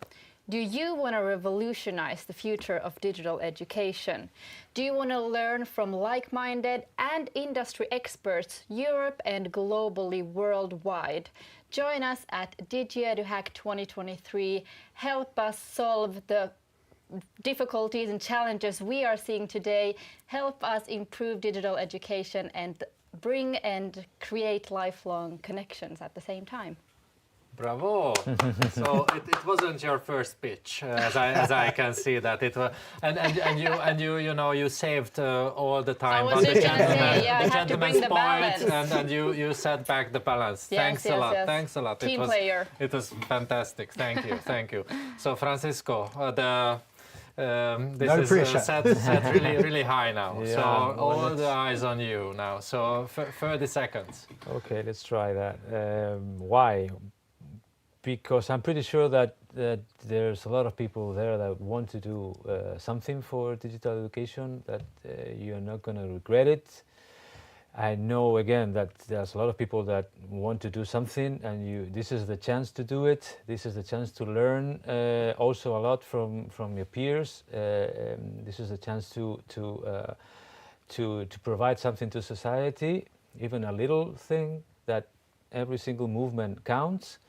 C: Do you want to revolutionize the future of digital education? Do you want to learn from like-minded and industry experts, Europe and globally worldwide? Join us at DigiEduHack 2023. Help us solve the difficulties and challenges we are seeing today. Help us improve digital education and bring and create lifelong connections at the same time.
B: Bravo! So it wasn't your first pitch, as I can see that it was, and you saved all the time.
C: I was just gonna say, I had to bring the balance.
B: and you set back the balance. Thanks a lot. Thanks a lot.
C: Team player.
B: It was fantastic. Thank you. So Francisco, this is set really high now.
E: Yeah,
B: so
E: well,
B: all the eyes on you now. So 30 seconds.
E: Okay, let's try that. Why? Because I'm pretty sure that there's a lot of people there that want to do something for digital education, that you're not going to regret it. I know, again, that there's a lot of people that want to do something, and this is the chance to do it. This is the chance to learn also a lot from your peers. This is a chance to provide something to society, even a little thing, that every single movement counts.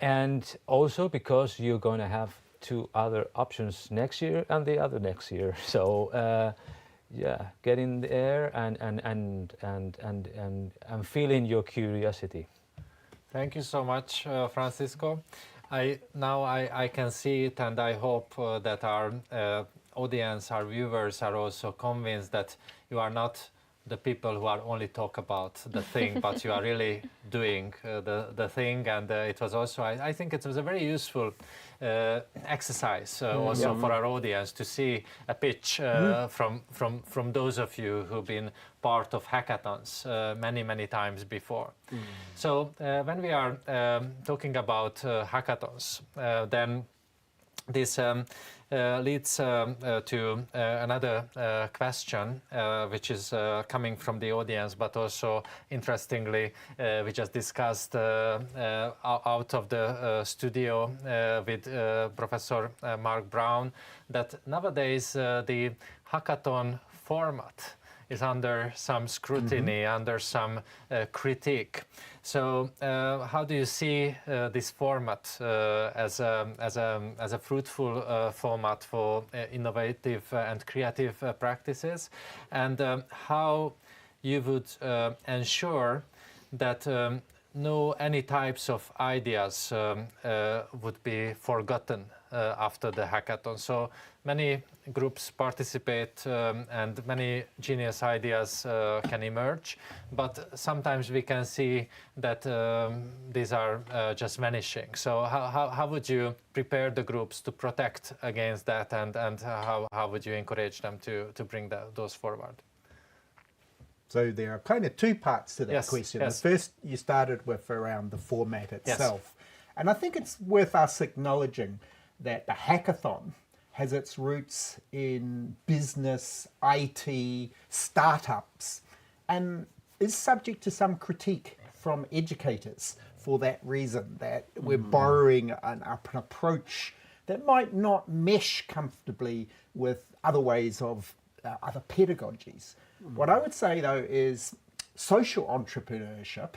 E: And also because you're going to have 2 other options next year and the other next year. So get in there and feeling your curiosity.
B: Thank you so much, Francisco. I can see it, and I hope that our audience, our viewers, are also convinced that you are not the people who are only talk about the thing, but you are really doing the thing. And it was also, I think it was a very useful exercise also for our audience to see a pitch from those of you who've been part of hackathons many times before. So when we are talking about hackathons, then this leads to another question, which is coming from the audience, but also interestingly, we just discussed out of the studio with Professor Mark Brown, that nowadays the hackathon format is under some scrutiny, under some critique. So how do you see this format as a fruitful format for innovative and creative practices, and how you would ensure that no any types of ideas would be forgotten after the hackathon? So many groups participate and many genius ideas can emerge, but sometimes we can see that these are just vanishing. So how would you prepare the groups to protect against that, and how would you encourage them to bring those forward?
F: So there are kind of 2 parts to that question.
B: Yes.
F: The first you started with around the format itself. And I think it's worth us acknowledging that the hackathon has its roots in business, IT, startups, and is subject to some critique from educators for that reason, that we're borrowing an approach that might not mesh comfortably with other ways of other pedagogies. What I would say though is social entrepreneurship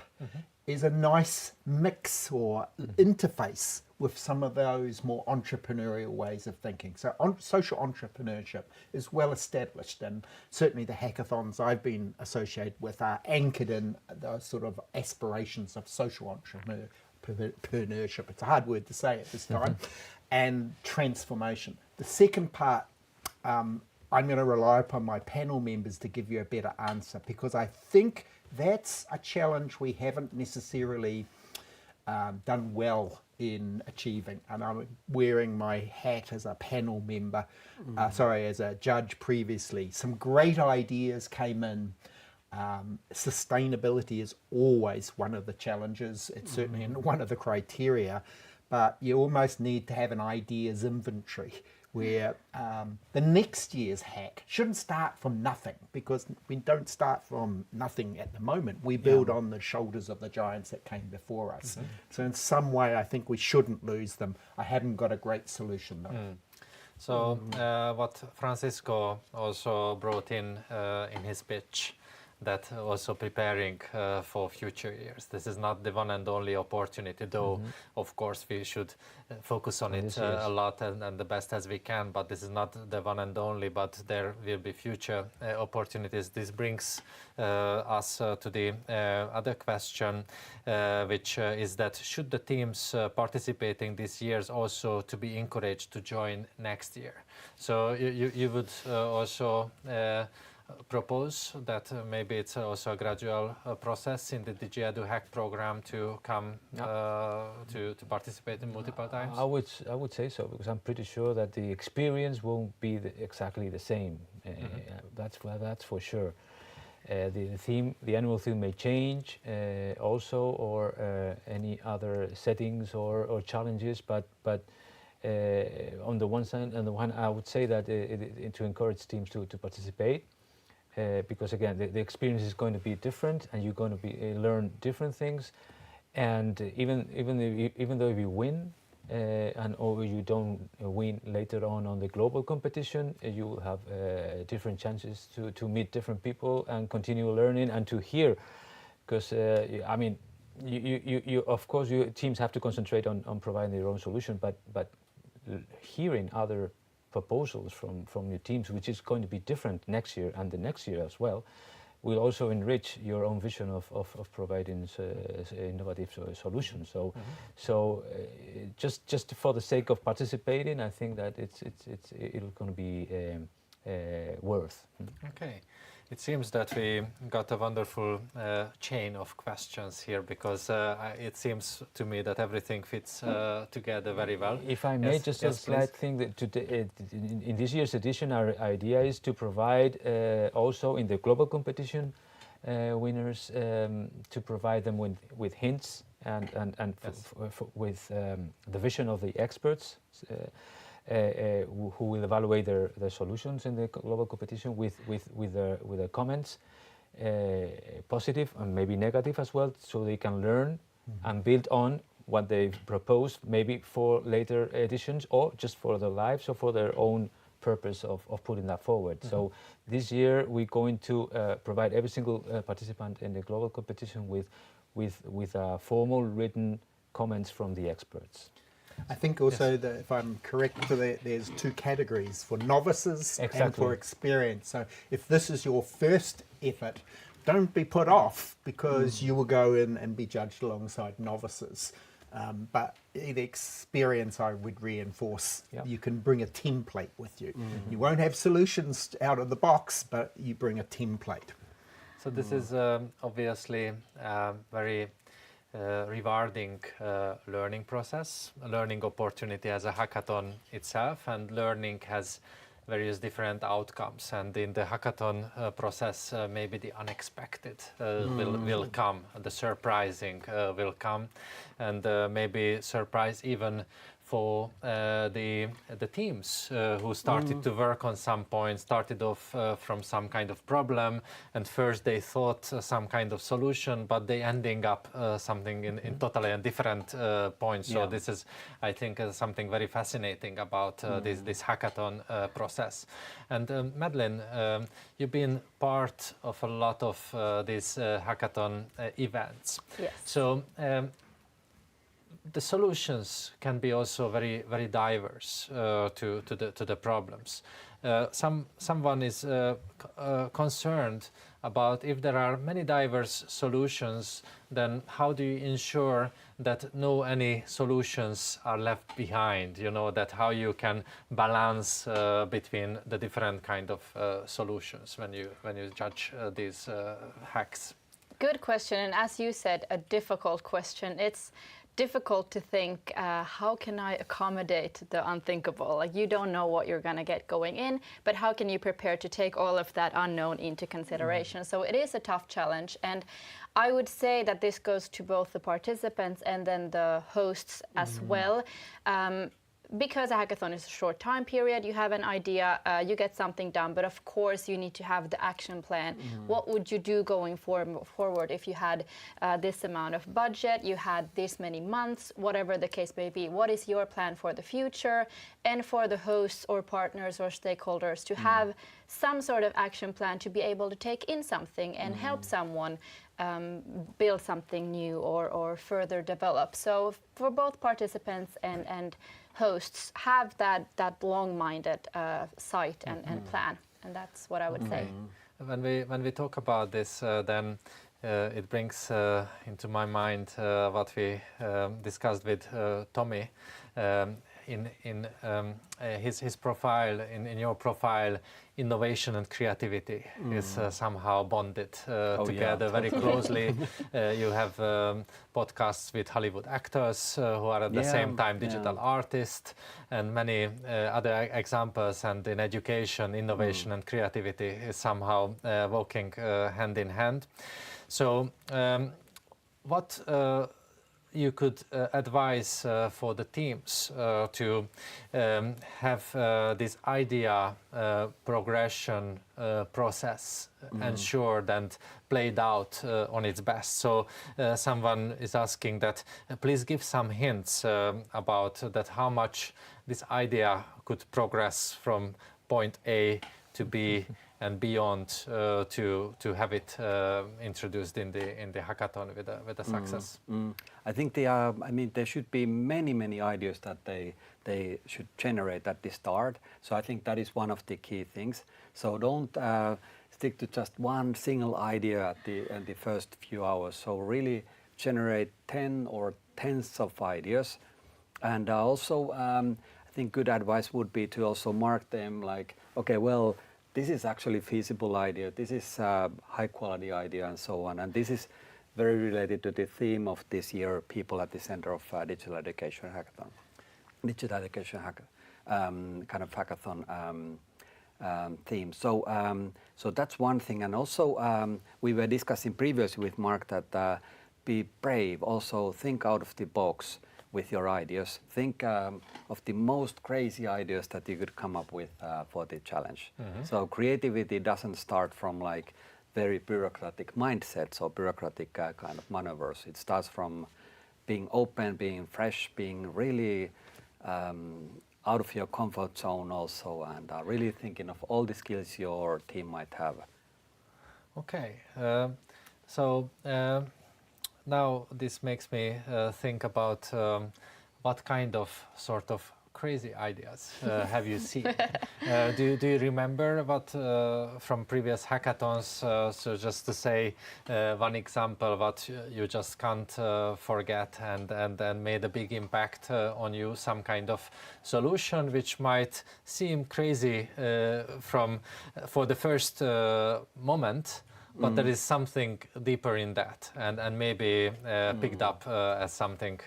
F: is a nice mix or interface with some of those more entrepreneurial ways of thinking. So social entrepreneurship is well established, and certainly the hackathons I've been associated with are anchored in those sort of aspirations of social entrepreneurship. It's a hard word to say at this time, and transformation. The second part, I'm going to rely upon my panel members to give you a better answer, because I think that's a challenge we haven't necessarily done well in achieving. And I'm wearing my hat as a panel member, as a judge previously. Some great ideas came in. Sustainability is always one of the challenges. It's certainly one of the criteria, but you almost need to have an ideas inventory where the next year's hack shouldn't start from nothing, because we don't start from nothing at the moment. We build on the shoulders of the giants that came before us. So in some way, I think we shouldn't lose them. I haven't got a great solution though.
B: So what Francisco also brought in his pitch, that also preparing for future years. This is not the one and only opportunity, though of course we should focus on it a lot and the best as we can, but this is not the one and only, but there will be future opportunities. This brings us to the other question, which is that should the teams participating this year also to be encouraged to join next year? So you would also propose that maybe it's also a gradual process in the DigiEduHack program to come to participate in multiple times?
E: I would say so, because I'm pretty sure that the experience won't be exactly the same. That's for sure. The annual theme may change also, or any other settings or challenges, but on the one side, I would say that to encourage teams to participate. Because again, the experience is going to be different, and you're going to learn different things. And even though you win, or you don't win later on the global competition, you will have different chances to meet different people and continue learning and to hear. Because I mean, you of course your teams have to concentrate on providing their own solution, but hearing other proposals from your teams, which is going to be different next year and the next year as well, will also enrich your own vision of providing innovative solutions. So just for the sake of participating, I think that it's going to be worth.
B: Okay. It seems that we got a wonderful chain of questions here, because it seems to me that everything fits together very well.
E: If I may, just a slight thing, that in this year's edition, our idea is to provide also in the global competition winners, to provide them with hints and with the vision of the experts. Who will evaluate their solutions in the global competition with their comments, positive and maybe negative as well, so they can learn and build on what they've proposed, maybe for later editions or just for their lives or for their own purpose of putting that forward. So this year we're going to provide every single participant in the global competition with formal written comments from the experts.
F: I think also that, if I'm correct, there's two categories, for novices and for experience. So if this is your first effort, don't be put off, because you will go in and be judged alongside novices. But the experience, I would reinforce, you can bring a template with you. You won't have solutions out of the box, but you bring a template.
B: So this is obviously very rewarding learning process, a learning opportunity as a hackathon itself, and learning has various different outcomes, and in the hackathon process maybe the unexpected will come, the surprising will come, and maybe surprise even for the teams who started to work on some point, started off from some kind of problem, and first they thought some kind of solution, but they ending up something in totally a different point. So this is, I think, something very fascinating about this hackathon process. And Madeline, you've been part of a lot of these hackathon events.
C: Yes.
B: So the solutions can be also very, very diverse to the problems. Someone is concerned about if there are many diverse solutions, then how do you ensure that no any solutions are left behind? You know, that how you can balance between the different kind of solutions when you judge these hacks.
C: Good question, and as you said, a difficult question. It's difficult to think, how can I accommodate the unthinkable? Like, you don't know what you're going to get going in, but how can you prepare to take all of that unknown into consideration? So it is a tough challenge, and I would say that this goes to both the participants and then the hosts as well. Because a hackathon is a short time period, you have an idea, you get something done, but of course you need to have the action plan. What would you do going forward if you had this amount of budget, you had this many months, whatever the case may be? What is your plan for the future? And for the hosts or partners or stakeholders to have some sort of action plan to be able to take in something and help someone build something new or further develop. So for both participants and hosts, have that long-minded sight and plan, and that's what I would say.
B: When we talk about this, then it brings into my mind what we discussed with Tommy in his profile, in your profile. Innovation and creativity is somehow bonded together very closely. You have podcasts with Hollywood actors who are at the same time digital artists, and many other examples. And in education, innovation and creativity is somehow walking hand in hand. So what you could advise for the teams to have this idea progression process ensured and played out on its best. So someone is asking that please give some hints about that, how much this idea could progress from point A to B and beyond to have it introduced in the hackathon with a success.
D: I think there should be many ideas that they should generate at the start. So I think that is one of the key things. So don't stick to just one single idea at the first few hours. So really generate 10 or tens of ideas. And also I think good advice would be to also mark them like, okay, well, this is actually feasible idea, this is a high quality idea, and so on. And this is very related to the theme of this year, People at the Center of Digital Education Hackathon. Digital Education kind of hackathon theme. So that's one thing. And also we were discussing previously with Mark that be brave, also think out of the box with your ideas. Think of the most crazy ideas that you could come up with for the challenge. So creativity doesn't start from like very bureaucratic mindsets or bureaucratic kind of maneuvers. It starts from being open, being fresh, being really out of your comfort zone also, and really thinking of all the skills your team might have.
B: Okay, so now this makes me think about what kind of sort of crazy ideas have you seen? Do you remember what from previous hackathons? So just to say one example, what you just can't forget and then made a big impact on you, some kind of solution which might seem crazy for the first moment. But there is something deeper in that, and maybe picked up as something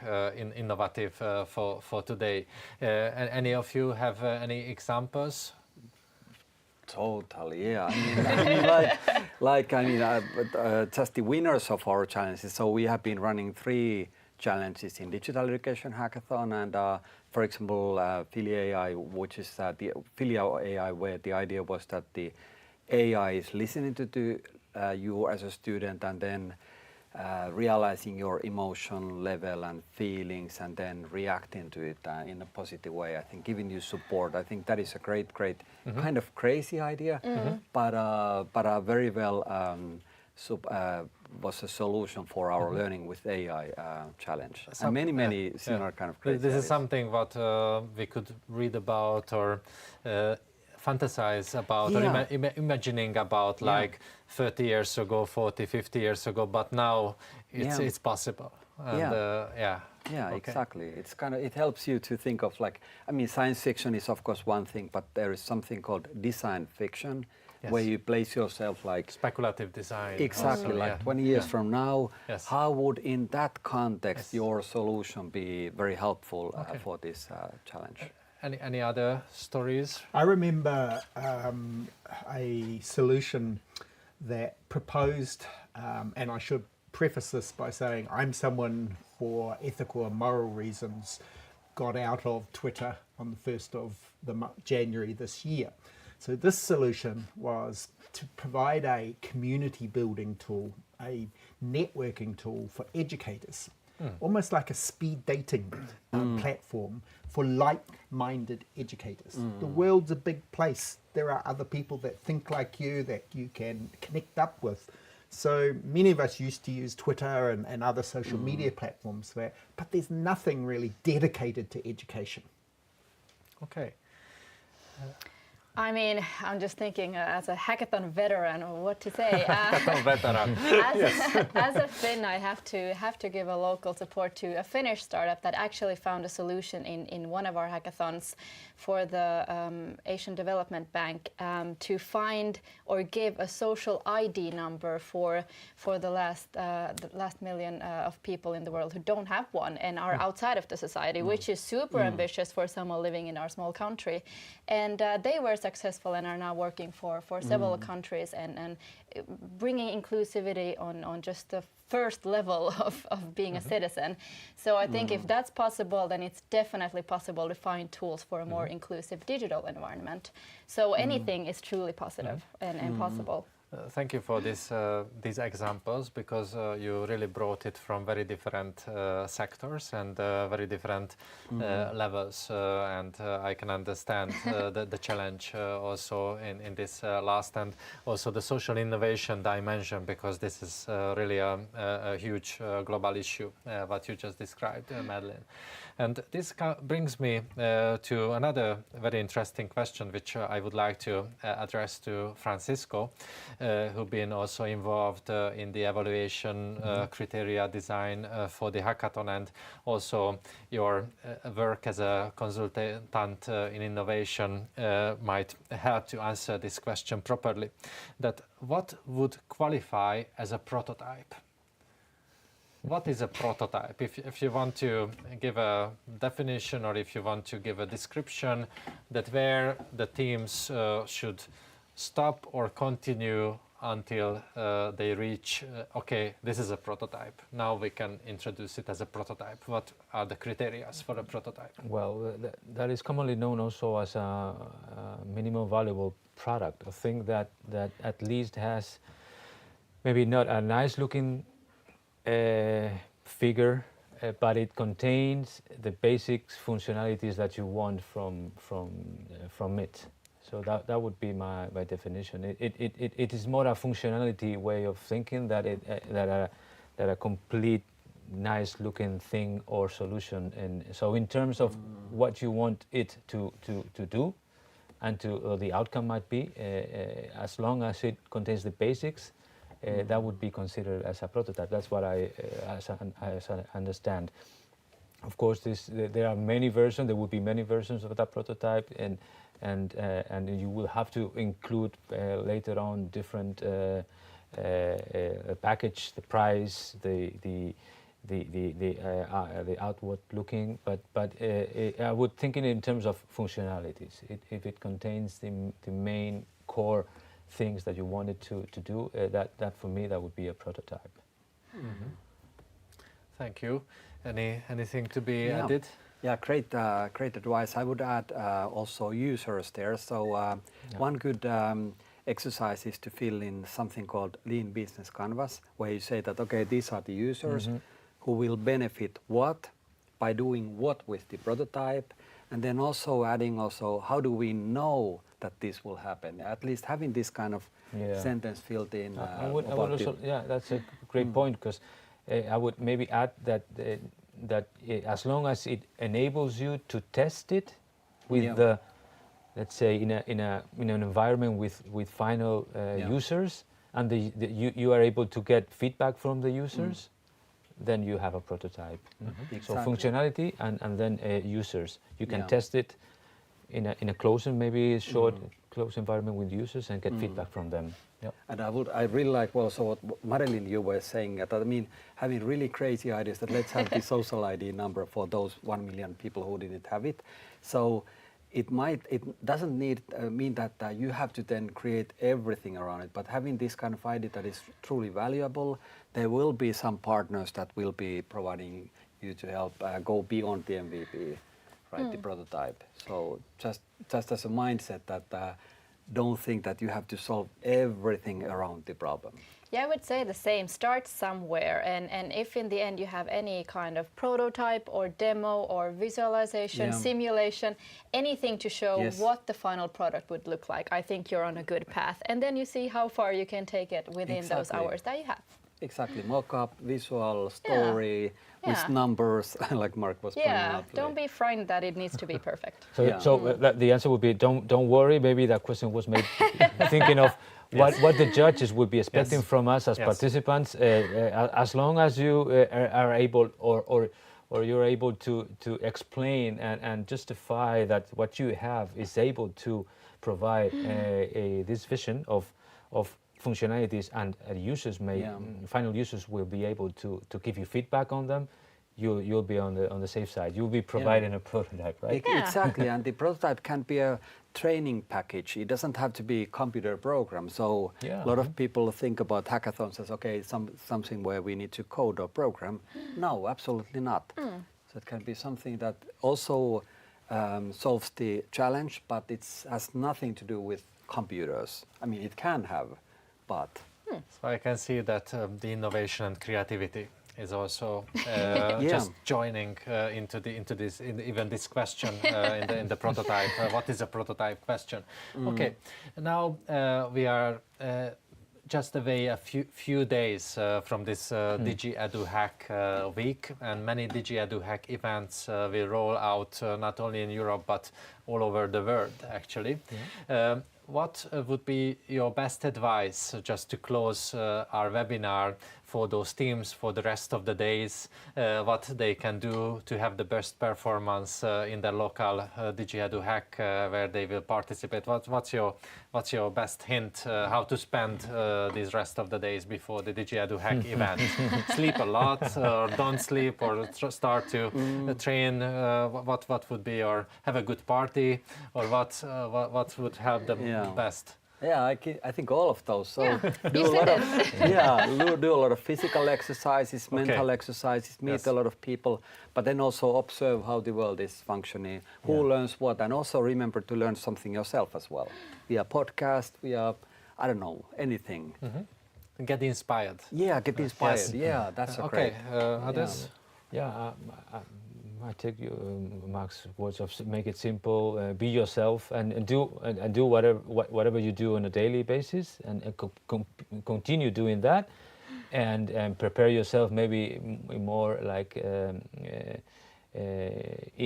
B: innovative for today. Any of you have any examples?
D: Totally, yeah. Just the winners of our challenges. So we have been running 3 challenges in digital education hackathon, and for example, Filia AI, which is the Filia AI, where the idea was that the AI is listening to you as a student, and then realizing your emotion level and feelings, and then reacting to it in a positive way. I think giving you support. I think that is a great kind of crazy idea, but very well was a solution for our learning with AI challenge. And many similar kind of crazy
B: This
D: ideas.
B: is something what we could read about or fantasize about or imagining about like 30 years ago, 40, 50 years ago, but now it's possible. And, okay.
D: Exactly. It's it helps you to think of science fiction is of course one thing, but there is something called design fiction, where you place yourself like
B: speculative design.
D: Exactly,
B: also,
D: 20 years from now, how would in that context your solution be very helpful for this challenge?
B: Any other stories?
F: I remember a solution that proposed, and I should preface this by saying I'm someone for ethical and moral reasons got out of Twitter on the 1st of January this year. So this solution was to provide a community building tool, a networking tool for educators, almost like a speed dating platform for like-minded educators. The world's a big place. There are other people that think like you that you can connect up with. So many of us used to use Twitter and other social media platforms there, but there's nothing really dedicated to education.
B: Okay.
C: I mean, I'm just thinking as a hackathon veteran, what to say.
B: Veteran.
C: As a Finn, I have to give a local support to a Finnish startup that actually found a solution in one of our hackathons for the Asian Development Bank to find or give a social ID number for the last million of people in the world who don't have one and are outside of the society, which is super ambitious for someone living in our small country. And they were successful and are now working for several countries and bringing inclusivity on just the first level of being a citizen. So I think if that's possible, then it's definitely possible to find tools for a more inclusive digital environment. So anything is truly positive and possible.
B: Thank you for these examples, because you really brought it from very different sectors and very different levels, and I can understand the challenge also in this last, and also the social innovation dimension, because this is really a huge global issue, what you just described, Madeleine. And this brings me to another very interesting question, which I would like to address to Francisco, who's been also involved in the evaluation criteria design for the hackathon, and also your work as a consultant in innovation might help to answer this question properly. That what would qualify as a prototype? What is a prototype? If you want to give a definition, or if you want to give a description, that where the teams should stop or continue until they reach, okay, this is a prototype. Now we can introduce it as a prototype. What are the criteria for a prototype?
E: Well, that is commonly known also as a minimum valuable product, a thing that at least has maybe not a nice looking figure, but it contains the basic functionalities that you want from it. So that would be my definition. It is more a functionality way of thinking that a complete nice looking thing or solution. And so in terms of what you want it to do, and the outcome might be, as long as it contains the basics, that would be considered as a prototype. That's what I understand. Of course, there are many versions. There will be many versions of that prototype, and you will have to include later on different package, the price, the outward looking. But I would think in terms of functionalities. If it contains the main core things that you wanted to do, that for me that would be a prototype.
B: Thank you. Anything to be added?
D: Yeah, great advice. I would add also users there. So one good exercise is to fill in something called Lean Business Canvas, where you say that, okay, these are the users who will benefit what by doing what with the prototype, and then also adding how do we know that this will happen? At least having this kind of sentence filled in.
E: I would also, that's a great point, because I would maybe add that as long as it enables you to test it with the, let's say, in an environment with final users, and you are able to get feedback from the users, then you have a prototype.
D: Exactly.
E: So functionality and then users. You can test it in a closed, maybe short closed environment with users and get feedback from them. Yep.
D: And I really like also what Marilyn, you were saying, that I mean, having really crazy ideas that let's have the social ID number for those 1 million people who didn't have it. So it doesn't mean that you have to then create everything around it, but having this kind of idea that is truly valuable, there will be some partners that will be providing you to help go beyond the MVP, right, the prototype. So just as a mindset that don't think that you have to solve everything around the problem.
C: Yeah, I would say the same. Start somewhere, and if in the end you have any kind of prototype or demo or visualization, simulation, anything to show what the final product would look like, I think you're on a good path. And then you see how far you can take it within those hours that you have.
D: Exactly, mock-up, visual, story, with numbers, like Mark was pointing out.
C: Don't be frightened that it needs to be perfect.
E: So the answer would be don't worry. Maybe that question was made thinking of what the judges would be expecting from us as participants. As long as you are able or you're able to explain and justify that what you have is able to provide this vision of functionalities, and final users will be able to give you feedback on them, you'll be on the safe side. You'll be providing a prototype, right?
D: Exactly, and the prototype can be a training package. It doesn't have to be a computer program. So a lot of people think about hackathons as, okay, something where we need to code or program. No, absolutely not. So it can be something that also solves the challenge, but it has nothing to do with computers. I mean, it can have, but...
B: So I can see that the innovation and creativity is also just joining into this question in the prototype. What is a prototype question? Okay, now we are just away a few days from this DigiEduHack week, and many DigiEduHack events will roll out not only in Europe but all over the world, actually. What would be your best advice, just to close our webinar, for those teams for the rest of the days, what they can do to have the best performance in their local DigiEduHack where they will participate? What's your best hint how to spend these rest of the days before the DigiEduHack event? Sleep a lot, or don't sleep, or start to train? What would be, or have a good party, or what would help them best?
D: Yeah, I think all of those. So do a lot of physical exercises, mental exercises, meet a lot of people, but then also observe how the world is functioning, who learns what, and also remember to learn something yourself as well. Via podcast, via, I don't know, anything.
B: Get inspired.
D: Yeah, get inspired.
B: Yes.
D: Yeah, that's great.
B: Others?
E: I take Mark's words of make it simple, be yourself, and do whatever you do on a daily basis, and continue doing that, and prepare yourself maybe more like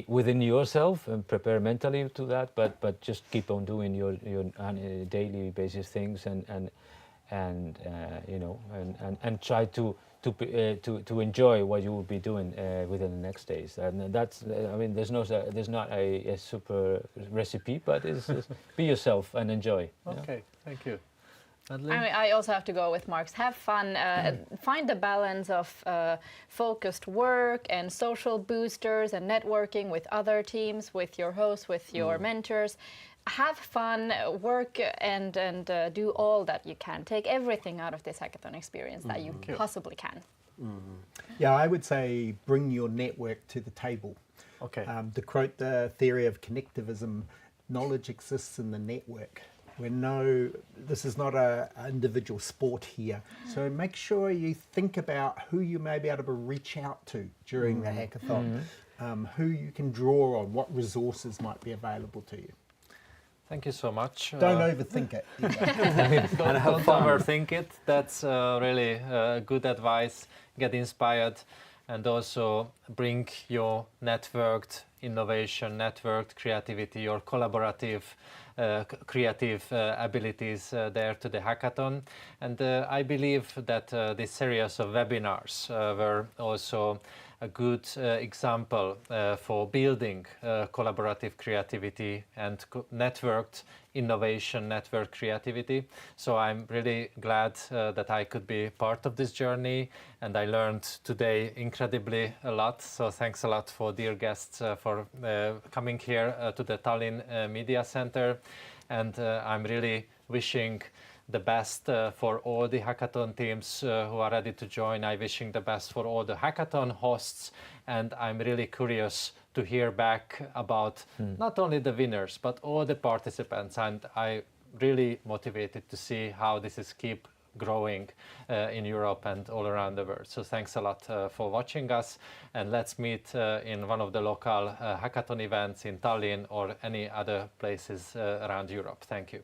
E: within yourself, and prepare mentally to that, but just keep on doing your daily basis things, and try to enjoy what you will be doing within the next days. And that's, I mean, there's not a super recipe, but it's be yourself and enjoy.
B: Okay, thank you.
C: I also have to go with Mark's. Have fun. Find the balance of focused work and social boosters and networking with other teams, with your hosts, with your mentors. Have fun, work, and do all that you can. Take everything out of this hackathon experience that you possibly can.
F: Yeah, I would say bring your network to the table.
B: Okay.
F: To quote the theory of connectivism, knowledge exists in the network. This is not an individual sport here. So make sure you think about who you may be able to reach out to during the hackathon, who you can draw on, what resources might be available to you.
B: Thank you so much.
F: Don't overthink it.
B: Don't overthink it. That's really good advice. Get inspired and also bring your networked innovation, networked creativity, your collaborative creative abilities there to the hackathon. And I believe that this series of webinars were also a good example for building collaborative creativity and networked innovation, network creativity. So I'm really glad that I could be part of this journey, and I learned today incredibly a lot. So thanks a lot for dear guests for coming here to the Tallinn Media Center, and I'm really wishing the best for all the hackathon teams who are ready to join. I'm wishing the best for all the hackathon hosts, and I'm really curious to hear back about not only the winners but all the participants, and I'm really motivated to see how this is keep growing in Europe and all around the world. So thanks a lot for watching us, and let's meet in one of the local hackathon events in Tallinn or any other places around Europe. Thank you.